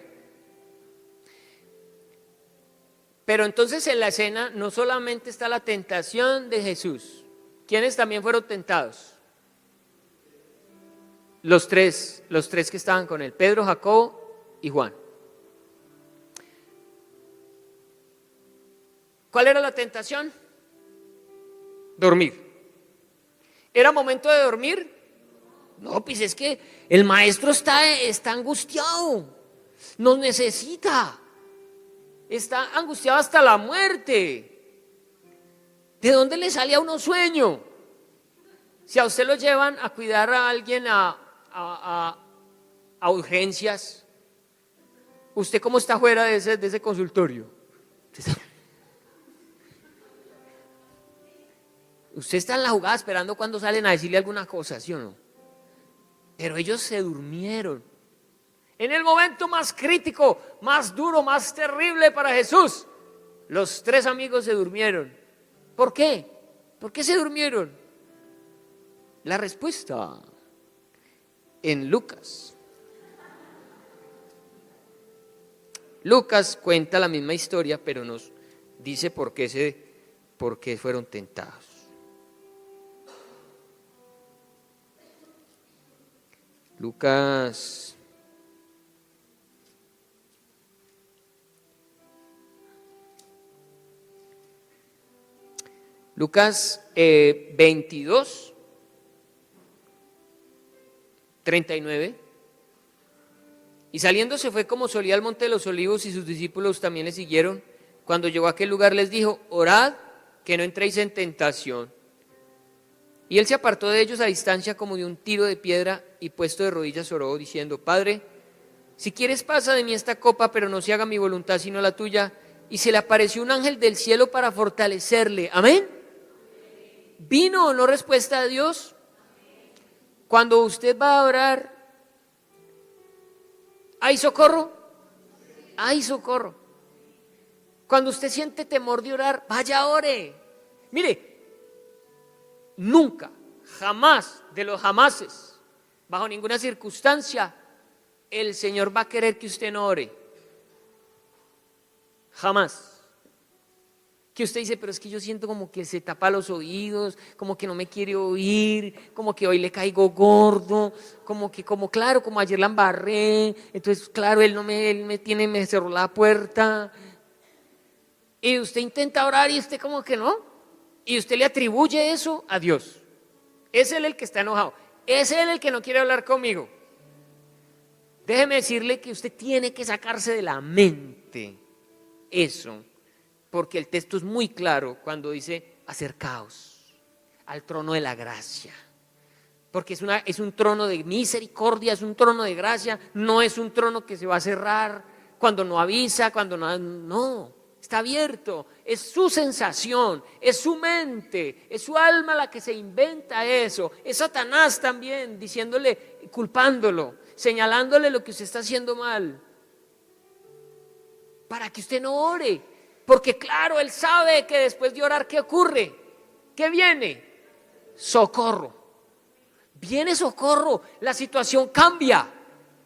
Pero entonces en la escena no solamente está la tentación de Jesús. ¿Quiénes también fueron tentados? Los tres que estaban con él, Pedro, Jacobo y Juan. ¿Cuál era la tentación? Dormir. ¿Era momento de dormir? No, pues es que el maestro está angustiado, nos necesita, está angustiado hasta la muerte. ¿De dónde le sale a uno sueño? Si a usted lo llevan a cuidar a alguien a urgencias, ¿usted cómo está fuera de ese consultorio? Usted está en la jugada esperando cuando salen a decirle alguna cosa, ¿sí o no? Pero ellos se durmieron. En el momento más crítico, más duro, más terrible para Jesús, los tres amigos se durmieron. ¿Por qué? ¿Por qué se durmieron? La respuesta en Lucas. Lucas cuenta la misma historia, pero nos dice por qué fueron tentados. Lucas 22, 39. Y saliendo se fue como solía al monte de los olivos y sus discípulos también le siguieron. Cuando llegó a aquel lugar les dijo, orad que no entréis en tentación. Y él se apartó de ellos a distancia como de un tiro de piedra y puesto de rodillas oró diciendo, Padre, si quieres pasa de mí esta copa, pero no se haga mi voluntad sino la tuya. Y se le apareció un ángel del cielo para fortalecerle. ¿Amén? ¿Vino o no respuesta de Dios? Cuando usted va a orar, ¿hay socorro? Hay socorro. Cuando usted siente temor de orar, vaya ore. Mire, nunca, jamás, de los jamases, bajo ninguna circunstancia, el Señor va a querer que usted no ore. Jamás. Que usted dice, pero es que yo siento como que se tapa los oídos, como que no me quiere oír, como que hoy le caigo gordo, como ayer la embarré, entonces claro, él me cerró la puerta. Y usted intenta orar y usted como que no. Y usted le atribuye eso a Dios. Es él el que está enojado. Es él el que no quiere hablar conmigo. Déjeme decirle que usted tiene que sacarse de la mente eso. Porque el texto es muy claro cuando dice, acercaos al trono de la gracia. Porque es un trono de misericordia, es un trono de gracia. No es un trono que se va a cerrar cuando no avisa, no. está abierto, es su sensación, es su mente, es su alma la que se inventa eso, es Satanás también diciéndole, culpándolo, señalándole lo que usted está haciendo mal, para que usted no ore, porque claro, él sabe que después de orar, ¿qué ocurre? ¿Qué viene? Socorro, viene socorro, la situación cambia.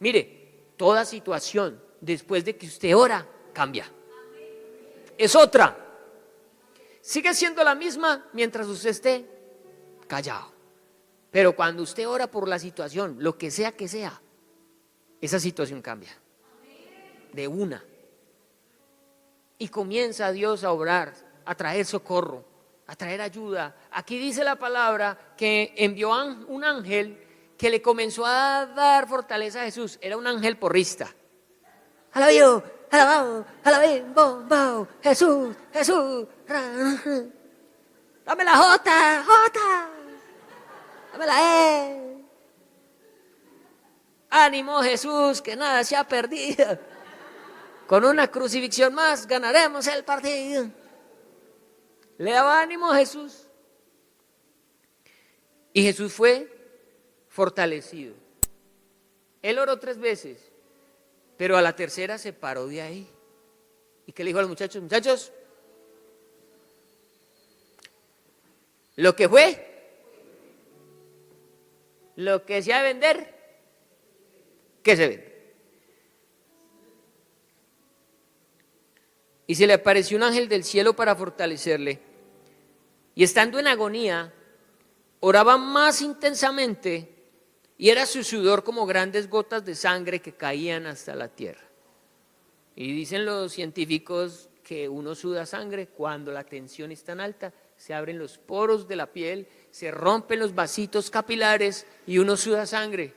Mire, toda situación después de que usted ora, cambia. Es otra. Sigue siendo la misma mientras usted esté callado. Pero cuando usted ora por la situación, lo que sea, esa situación cambia. De una. Y comienza Dios a obrar, a traer socorro, a traer ayuda. Aquí dice la palabra que envió un ángel que le comenzó a dar fortaleza a Jesús. Era un ángel porrista. Alabío, alabado, alabé, bombao, Jesús, Jesús. Dame la J, dame la E. Ánimo Jesús, que nada se ha perdido. Con una crucifixión más ganaremos el partido. Le daba ánimo a Jesús. Y Jesús fue fortalecido. Él oró 3 veces. Pero a la tercera se paró de ahí. ¿Y qué le dijo a los muchachos? Muchachos, lo que fue, lo que se ha de vender, ¿qué se vende? Y se le apareció un ángel del cielo para fortalecerle. Y estando en agonía, oraba más intensamente. Y era su sudor como grandes gotas de sangre que caían hasta la tierra. Y dicen los científicos que uno suda sangre cuando la tensión es tan alta, se abren los poros de la piel, se rompen los vasitos capilares y uno suda sangre.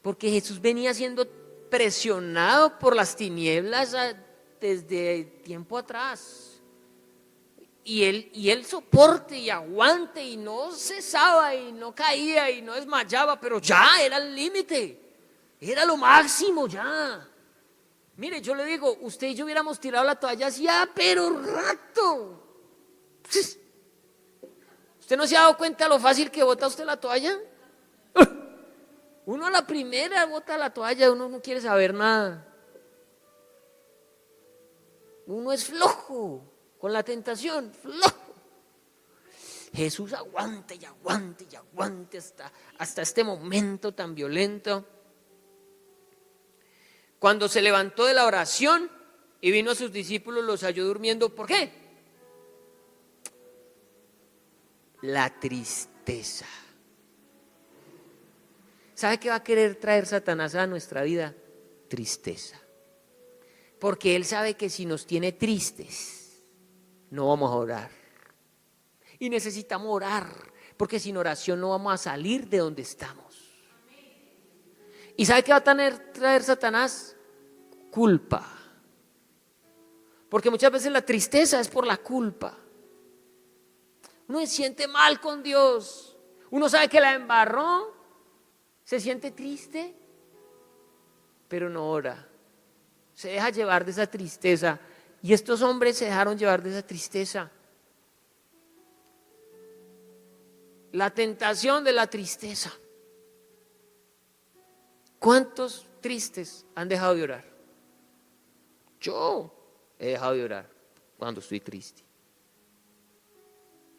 Porque Jesús venía siendo presionado por las tinieblas desde tiempo atrás. Y él soporte y aguante y no cesaba y no caía y no desmayaba, pero ya era el límite, era lo máximo ya. Mire, yo le digo, usted y yo hubiéramos tirado la toalla hacía pero rato. ¿Usted no se ha dado cuenta lo fácil que bota usted la toalla? Uno a la primera bota la toalla, uno no quiere saber nada. Uno es flojo. Con la tentación, flojo. Jesús aguante y aguante y aguante hasta este momento tan violento. Cuando se levantó de la oración y vino a sus discípulos, los halló durmiendo. ¿Por qué? La tristeza. ¿Sabe qué va a querer traer Satanás a nuestra vida? Tristeza. Porque él sabe que si nos tiene tristes, no vamos a orar. Y necesitamos orar, porque sin oración no vamos a salir de donde estamos. ¿Y sabe qué va a traer Satanás? Culpa. Porque muchas veces la tristeza es por la culpa. Uno se siente mal con Dios. Uno sabe que la embarró, se siente triste, pero no ora. Se deja llevar de esa tristeza. Y estos hombres se dejaron llevar de esa tristeza. La tentación de la tristeza. ¿Cuántos tristes han dejado de orar? Yo he dejado de orar cuando estoy triste.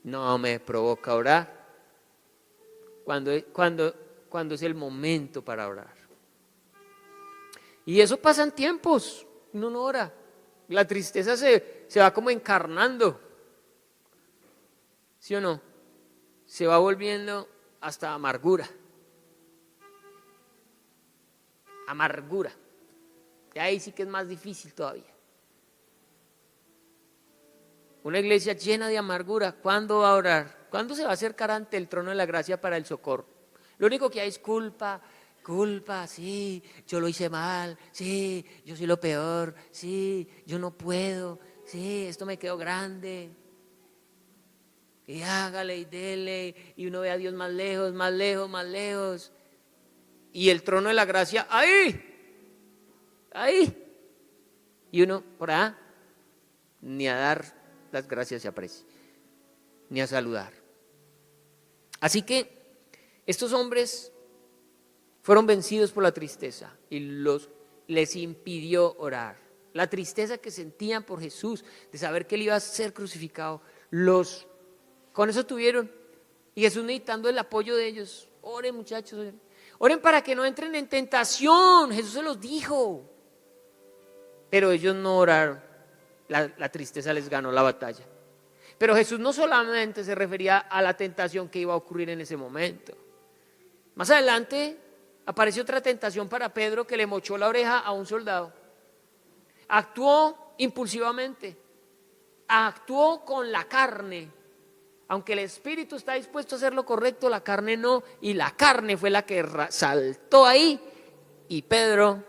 No me provoca orar cuando es el momento para orar. Y eso pasa en tiempos, uno no ora. La tristeza se va como encarnando, ¿sí o no? Se va volviendo hasta amargura. Amargura. Y ahí sí que es más difícil todavía. Una iglesia llena de amargura, ¿cuándo va a orar? ¿Cuándo se va a acercar ante el trono de la gracia para el socorro? Lo único que hay es culpa, sí, yo lo hice mal, sí, yo soy lo peor, sí, yo no puedo, sí, esto me quedó grande. Y hágale y dele, y uno ve a Dios más lejos, más lejos, más lejos. Y el trono de la gracia, ahí. Y uno por allá, ni a dar las gracias y aprecio, ni a saludar. Así que estos hombres fueron vencidos por la tristeza y les impidió orar. La tristeza que sentían por Jesús, de saber que él iba a ser crucificado, con eso tuvieron. Y Jesús necesitando el apoyo de ellos. Oren, muchachos, oren para que no entren en tentación. Jesús se los dijo. Pero ellos no oraron. La tristeza les ganó la batalla. Pero Jesús no solamente se refería a la tentación que iba a ocurrir en ese momento. Más adelante apareció otra tentación para Pedro, que le mochó la oreja a un soldado. Actuó impulsivamente, actuó con la carne. Aunque el espíritu está dispuesto a hacer lo correcto, la carne no, y la carne fue la que saltó ahí. Y Pedro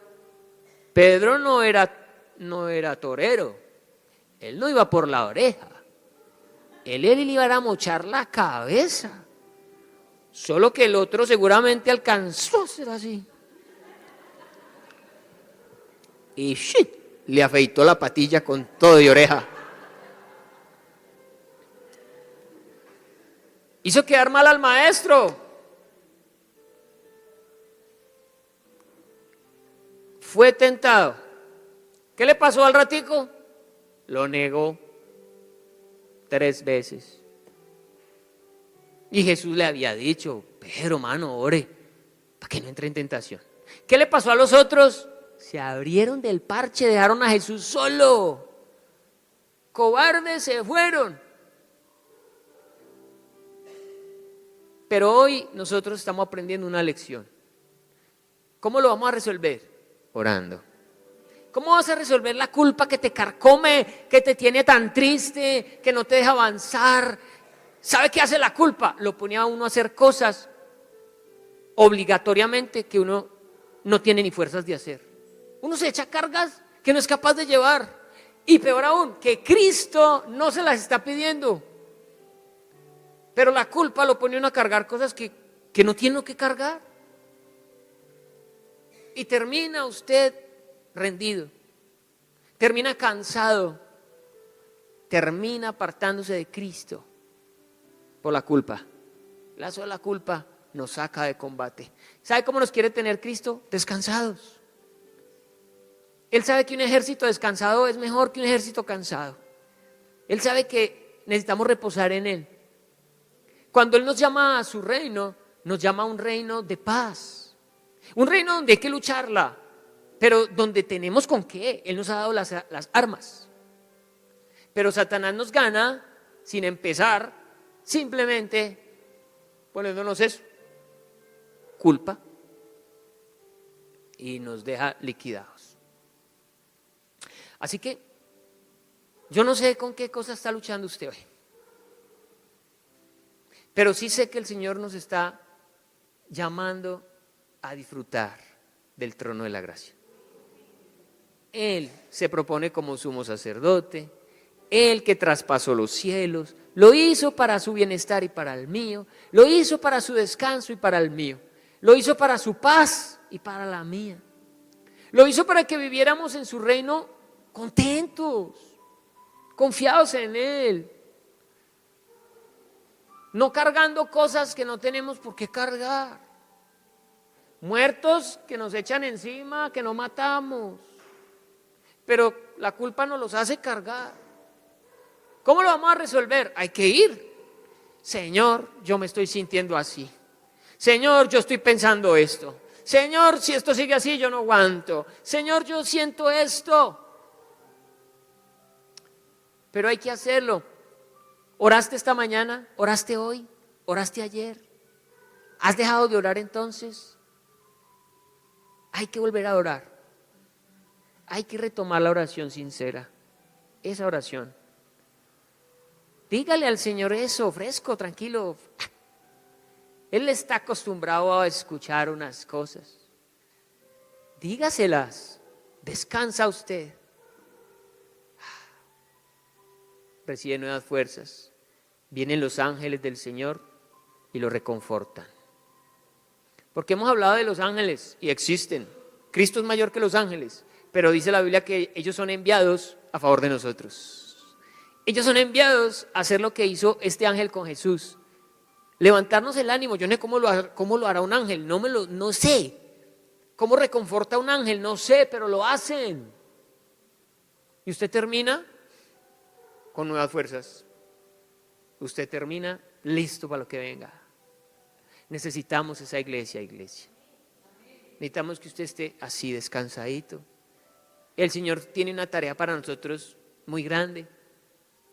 no era torero, él no iba por la oreja, él iba a mochar la cabeza. Solo que el otro seguramente alcanzó a hacer así. Y ¡shit! Le afeitó la patilla con todo de oreja. Hizo quedar mal al maestro. Fue tentado. ¿Qué le pasó al ratico? Lo negó 3 veces. Y Jesús le había dicho: Pedro, mano, ore para que no entre en tentación. ¿Qué le pasó a los otros? Se abrieron del parche, dejaron a Jesús solo. Cobardes se fueron. Pero hoy nosotros estamos aprendiendo una lección. ¿Cómo lo vamos a resolver? Orando. ¿Cómo vas a resolver la culpa que te carcome, que te tiene tan triste, que no te deja avanzar? ¿Sabe qué hace la culpa? Lo ponía a uno a hacer cosas obligatoriamente que uno no tiene ni fuerzas de hacer. Uno se echa cargas que no es capaz de llevar. Y peor aún, que Cristo no se las está pidiendo. Pero la culpa lo pone uno a cargar cosas que no tiene que cargar. Y termina usted rendido. Termina cansado. Termina apartándose de Cristo. Por la culpa. La sola culpa nos saca de combate. ¿Sabe cómo nos quiere tener Cristo? Descansados. Él sabe que un ejército descansado es mejor que un ejército cansado. Él sabe que necesitamos reposar en Él. Cuando Él nos llama a su reino, nos llama a un reino de paz. Un reino donde hay que lucharla, pero donde tenemos con qué. Él nos ha dado las armas. Pero Satanás nos gana sin empezar, simplemente poniéndonos eso, culpa, y nos deja liquidados. Así que yo no sé con qué cosa está luchando usted hoy, pero sí sé que el Señor nos está llamando a disfrutar del trono de la gracia. Él se propone como sumo sacerdote, Él que traspasó los cielos, lo hizo para su bienestar y para el mío, lo hizo para su descanso y para el mío, lo hizo para su paz y para la mía, lo hizo para que viviéramos en su reino contentos, confiados en Él, no cargando cosas que no tenemos por qué cargar, muertos que nos echan encima, que no matamos, pero la culpa nos los hace cargar. ¿Cómo lo vamos a resolver? Hay que ir. Señor, yo me estoy sintiendo así. Señor, yo estoy pensando esto. Señor, si esto sigue así, yo no aguanto. Señor, yo siento esto. Pero hay que hacerlo. ¿Oraste esta mañana? ¿Oraste hoy? ¿Oraste ayer? ¿Has dejado de orar entonces? Hay que volver a orar. Hay que retomar la oración sincera. Esa oración. Dígale al Señor eso, fresco, tranquilo. Él está acostumbrado a escuchar unas cosas. Dígaselas. Descansa usted. Recibe nuevas fuerzas. Vienen los ángeles del Señor y lo reconfortan. Porque hemos hablado de los ángeles y existen. Cristo es mayor que los ángeles, pero dice la Biblia que ellos son enviados a favor de nosotros. Ellos son enviados a hacer lo que hizo este ángel con Jesús. Levantarnos el ánimo. Yo no sé cómo lo hará un ángel, no sé. ¿Cómo reconforta un ángel? No sé, pero lo hacen. Y usted termina con nuevas fuerzas. Usted termina listo para lo que venga. Necesitamos esa iglesia. Necesitamos que usted esté así descansadito. El Señor tiene una tarea para nosotros muy grande.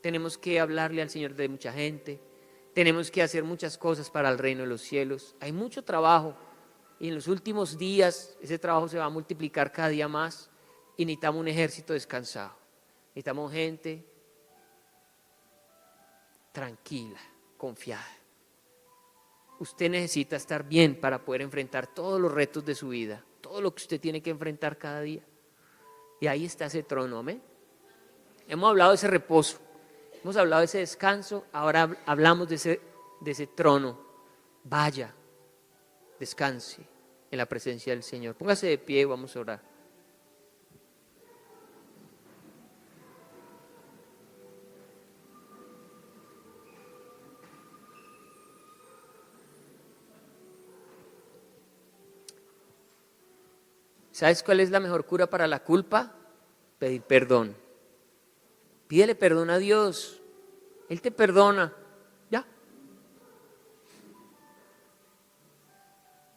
Tenemos que hablarle al Señor de mucha gente. Tenemos que hacer muchas cosas para el reino de los cielos. Hay mucho trabajo y en los últimos días ese trabajo se va a multiplicar cada día más y necesitamos un ejército descansado. Necesitamos gente tranquila, confiada. Usted necesita estar bien para poder enfrentar todos los retos de su vida, todo lo que usted tiene que enfrentar cada día. Y ahí está ese trono, amén. Hemos hablado de ese reposo, hemos hablado de ese descanso, ahora hablamos de ese trono. Vaya, descanse en la presencia del Señor. Póngase de pie y vamos a orar. ¿Sabes cuál es la mejor cura para la culpa? Pedir perdón. Pídele perdón a Dios. Él te perdona. Ya.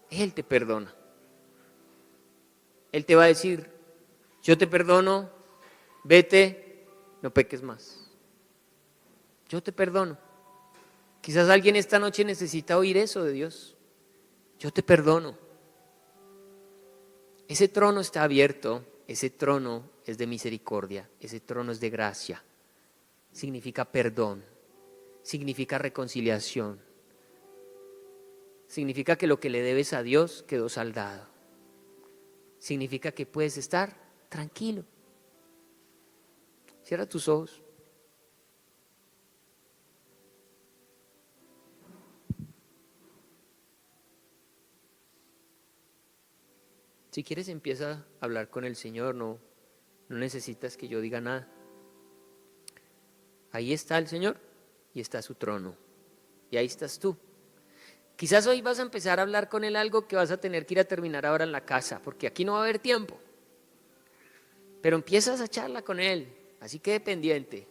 Él te perdona. Él te va a decir, yo te perdono, vete, no peques más. Yo te perdono. Quizás alguien esta noche necesita oír eso de Dios. Yo te perdono. Ese trono está abierto, ese trono es de misericordia, ese trono es de gracia. Significa perdón, significa reconciliación. Significa que lo que le debes a Dios quedó saldado. Significa que puedes estar tranquilo. Cierra tus ojos. Si quieres empieza a hablar con el Señor, no necesitas que yo diga nada. Ahí está el Señor y está su trono. Y ahí estás tú. Quizás hoy vas a empezar a hablar con Él algo que vas a tener que ir a terminar ahora en la casa, porque aquí no va a haber tiempo. Pero empiezas a charla con Él, así que pendiente.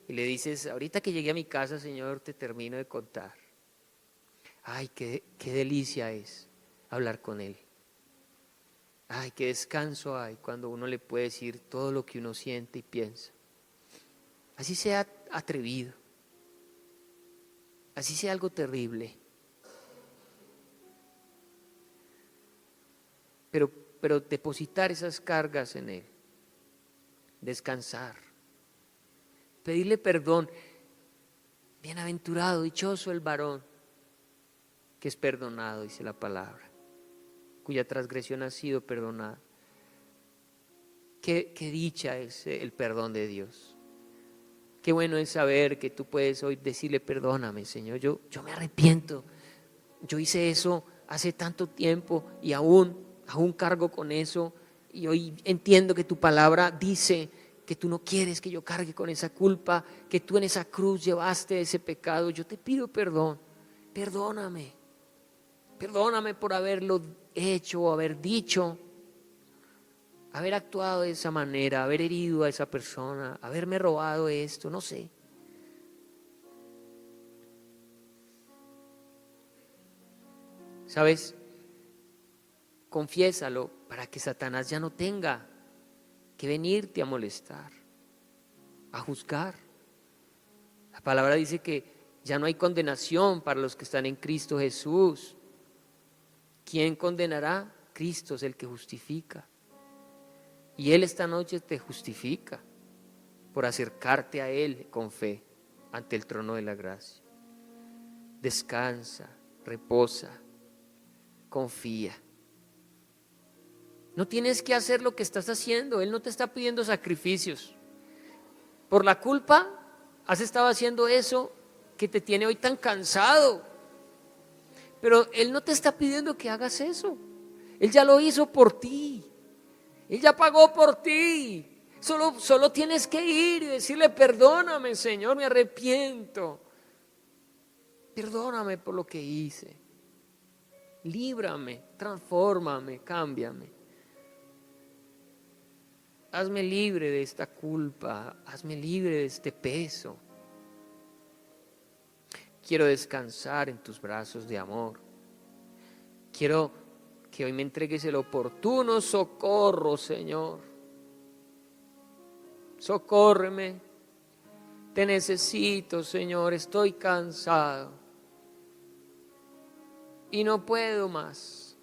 Y le dices, ahorita que llegue a mi casa, Señor, te termino de contar. Ay, qué delicia es hablar con Él. Ay, qué descanso hay cuando uno le puede decir todo lo que uno siente y piensa. Así sea atrevido, así sea algo terrible. Pero depositar esas cargas en Él, descansar, pedirle perdón. Bienaventurado, dichoso el varón que es perdonado, dice la palabra, cuya transgresión ha sido perdonada. Qué dicha es el perdón de Dios. Qué bueno es saber que tú puedes hoy decirle, perdóname, Señor, yo me arrepiento. Yo hice eso hace tanto tiempo y aún cargo con eso. Y hoy entiendo que tu palabra dice que tú no quieres que yo cargue con esa culpa, que tú en esa cruz llevaste ese pecado. Yo te pido perdón. Perdóname. Perdóname por haberlo hecho, haber dicho, haber actuado de esa manera, haber herido a esa persona, haberme robado esto, no sé. ¿Sabes? Confiésalo para que Satanás ya no tenga que venirte a molestar, a juzgar. La palabra dice que ya no hay condenación para los que están en Cristo Jesús. ¿Quién condenará? Cristo es el que justifica. Y Él esta noche te justifica por acercarte a Él con fe ante el trono de la gracia. Descansa, reposa, confía. No tienes que hacer lo que estás haciendo. Él no te está pidiendo sacrificios. Por la culpa has estado haciendo eso que te tiene hoy tan cansado. Pero Él no te está pidiendo que hagas eso. Él ya lo hizo por ti. Él ya pagó por ti. Solo tienes que ir y decirle: perdóname, Señor, me arrepiento. Perdóname por lo que hice. Líbrame, transfórmame, cámbiame. Hazme libre de esta culpa, hazme libre de este peso. Quiero descansar en tus brazos de amor. Quiero que hoy me entregues el oportuno socorro, Señor. Socórreme. Te necesito, Señor. Estoy cansado y no puedo más.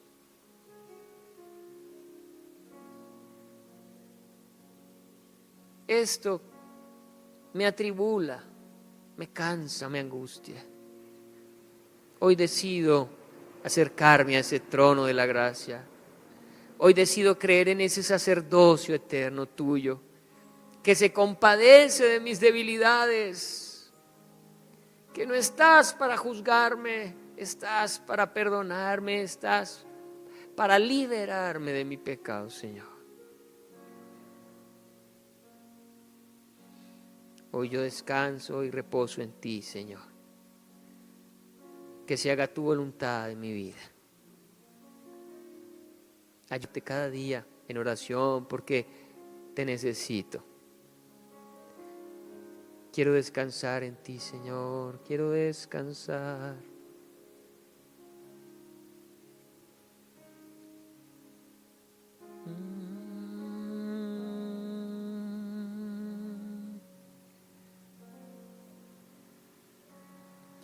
Esto me atribula, me cansa, me angustia. Hoy decido acercarme a ese trono de la gracia. Hoy decido creer en ese sacerdocio eterno tuyo, que se compadece de mis debilidades, que no estás para juzgarme, estás para perdonarme, estás para liberarme de mi pecado, Señor. Hoy yo descanso y reposo en ti, Señor. Que se haga tu voluntad en mi vida. Ayúdate cada día en oración porque te necesito. Quiero descansar en ti, Señor. Quiero descansar.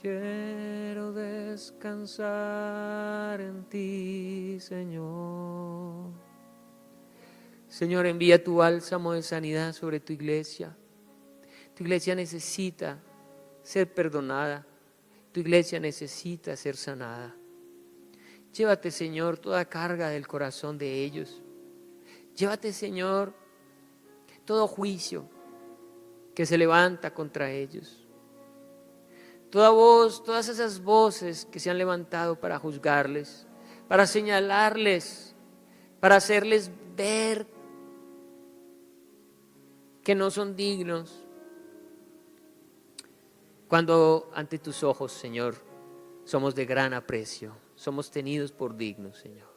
Quiero descansar en ti, Señor. Señor, envía tu bálsamo de sanidad sobre tu iglesia. Tu iglesia necesita ser perdonada. Tu iglesia necesita ser sanada. Llévate, Señor, toda carga del corazón de ellos. Llévate, Señor, todo juicio que se levanta contra ellos. Toda voz, todas esas voces que se han levantado para juzgarles, para señalarles, para hacerles ver que no son dignos. Cuando ante tus ojos, Señor, somos de gran aprecio, somos tenidos por dignos, Señor.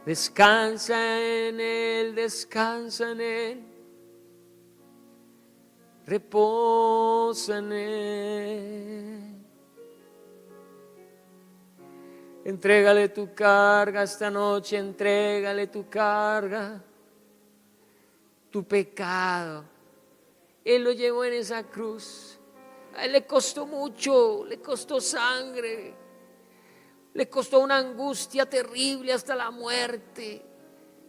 Descansa en Él, descansa en Él. Reposa en Él. Entrégale tu carga esta noche, entrégale tu carga, tu pecado. Él lo llevó en esa cruz. A Él le costó mucho, le costó sangre, le costó una angustia terrible hasta la muerte.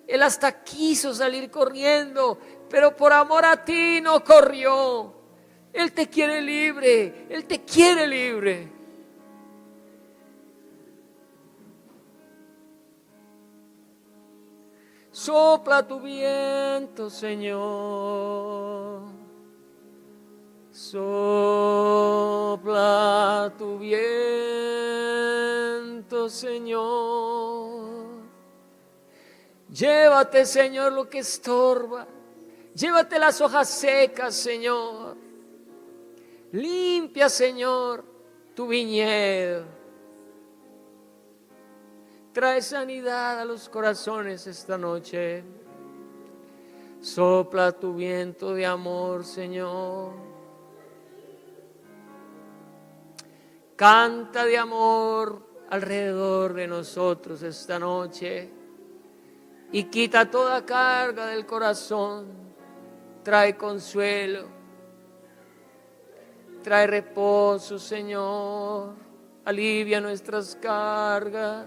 Él hasta quiso salir corriendo, pero por amor a ti no corrió. Él te quiere libre, Él te quiere libre. Sopla tu viento, Señor. Sopla tu viento, Señor. Llévate, Señor, lo que estorba. Llévate las hojas secas, Señor. Limpia, Señor, tu viñedo. Trae sanidad a los corazones esta noche. Sopla tu viento de amor, Señor. Canta de amor alrededor de nosotros esta noche. Y quita toda carga del corazón. Trae consuelo. Trae reposo, Señor. Alivia nuestras cargas.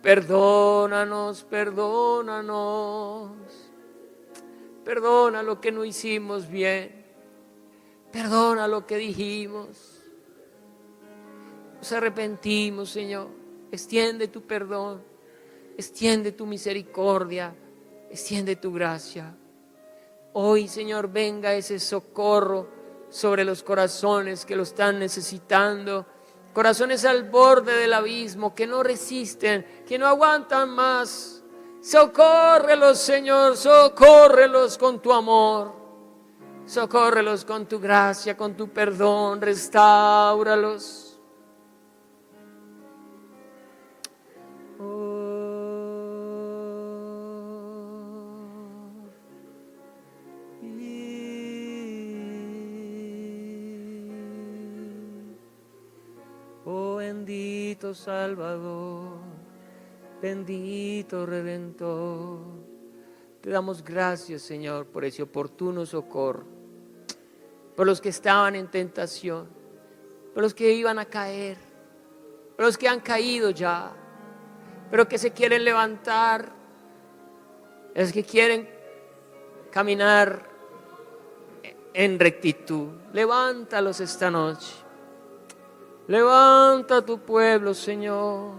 Perdónanos, perdónanos. Perdona lo que no hicimos bien. Perdona lo que dijimos. Nos arrepentimos, Señor. Extiende tu perdón. Extiende tu misericordia, extiende tu gracia. Hoy, Señor, venga ese socorro sobre los corazones que lo están necesitando. Corazones al borde del abismo, que no resisten, que no aguantan más, Socórrelos, Señor, socórrelos con tu amor. Socórrelos con tu gracia, con tu perdón, restáuralos. Oh, bendito Salvador, bendito Redentor. Te damos gracias, Señor, por ese oportuno socorro, por los que estaban en tentación, por los que iban a caer, por los que han caído ya, pero que se quieren levantar, los que quieren caminar en rectitud. Levántalos esta noche. Levanta a tu pueblo, Señor.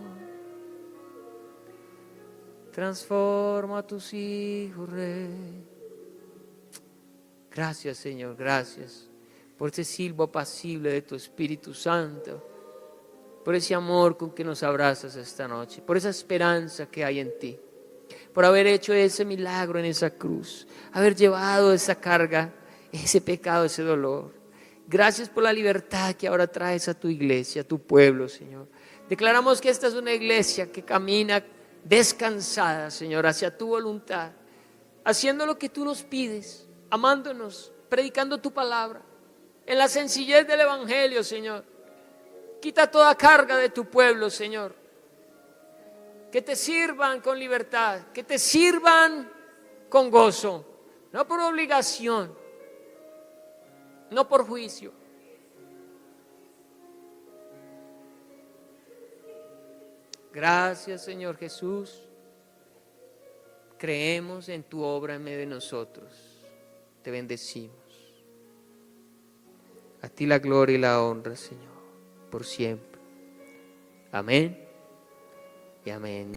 Transforma a tus hijos, Rey. Gracias, Señor, gracias por ese silbo apacible de tu Espíritu Santo, por ese amor con que nos abrazas esta noche, por esa esperanza que hay en ti, por haber hecho ese milagro en esa cruz, haber llevado esa carga, ese pecado, ese dolor. Gracias por la libertad que ahora traes a tu iglesia, a tu pueblo, Señor. Declaramos que esta es una iglesia que camina descansada, Señor, hacia tu voluntad, haciendo lo que tú nos pides, amándonos, predicando tu palabra, en la sencillez del evangelio, Señor. Quita toda carga de tu pueblo, Señor. Que te sirvan con libertad, que te sirvan con gozo, no por obligación, no por juicio. Gracias, Señor Jesús. Creemos en tu obra en medio de nosotros. Te bendecimos. A ti la gloria y la honra, Señor, por siempre. Amén y amén.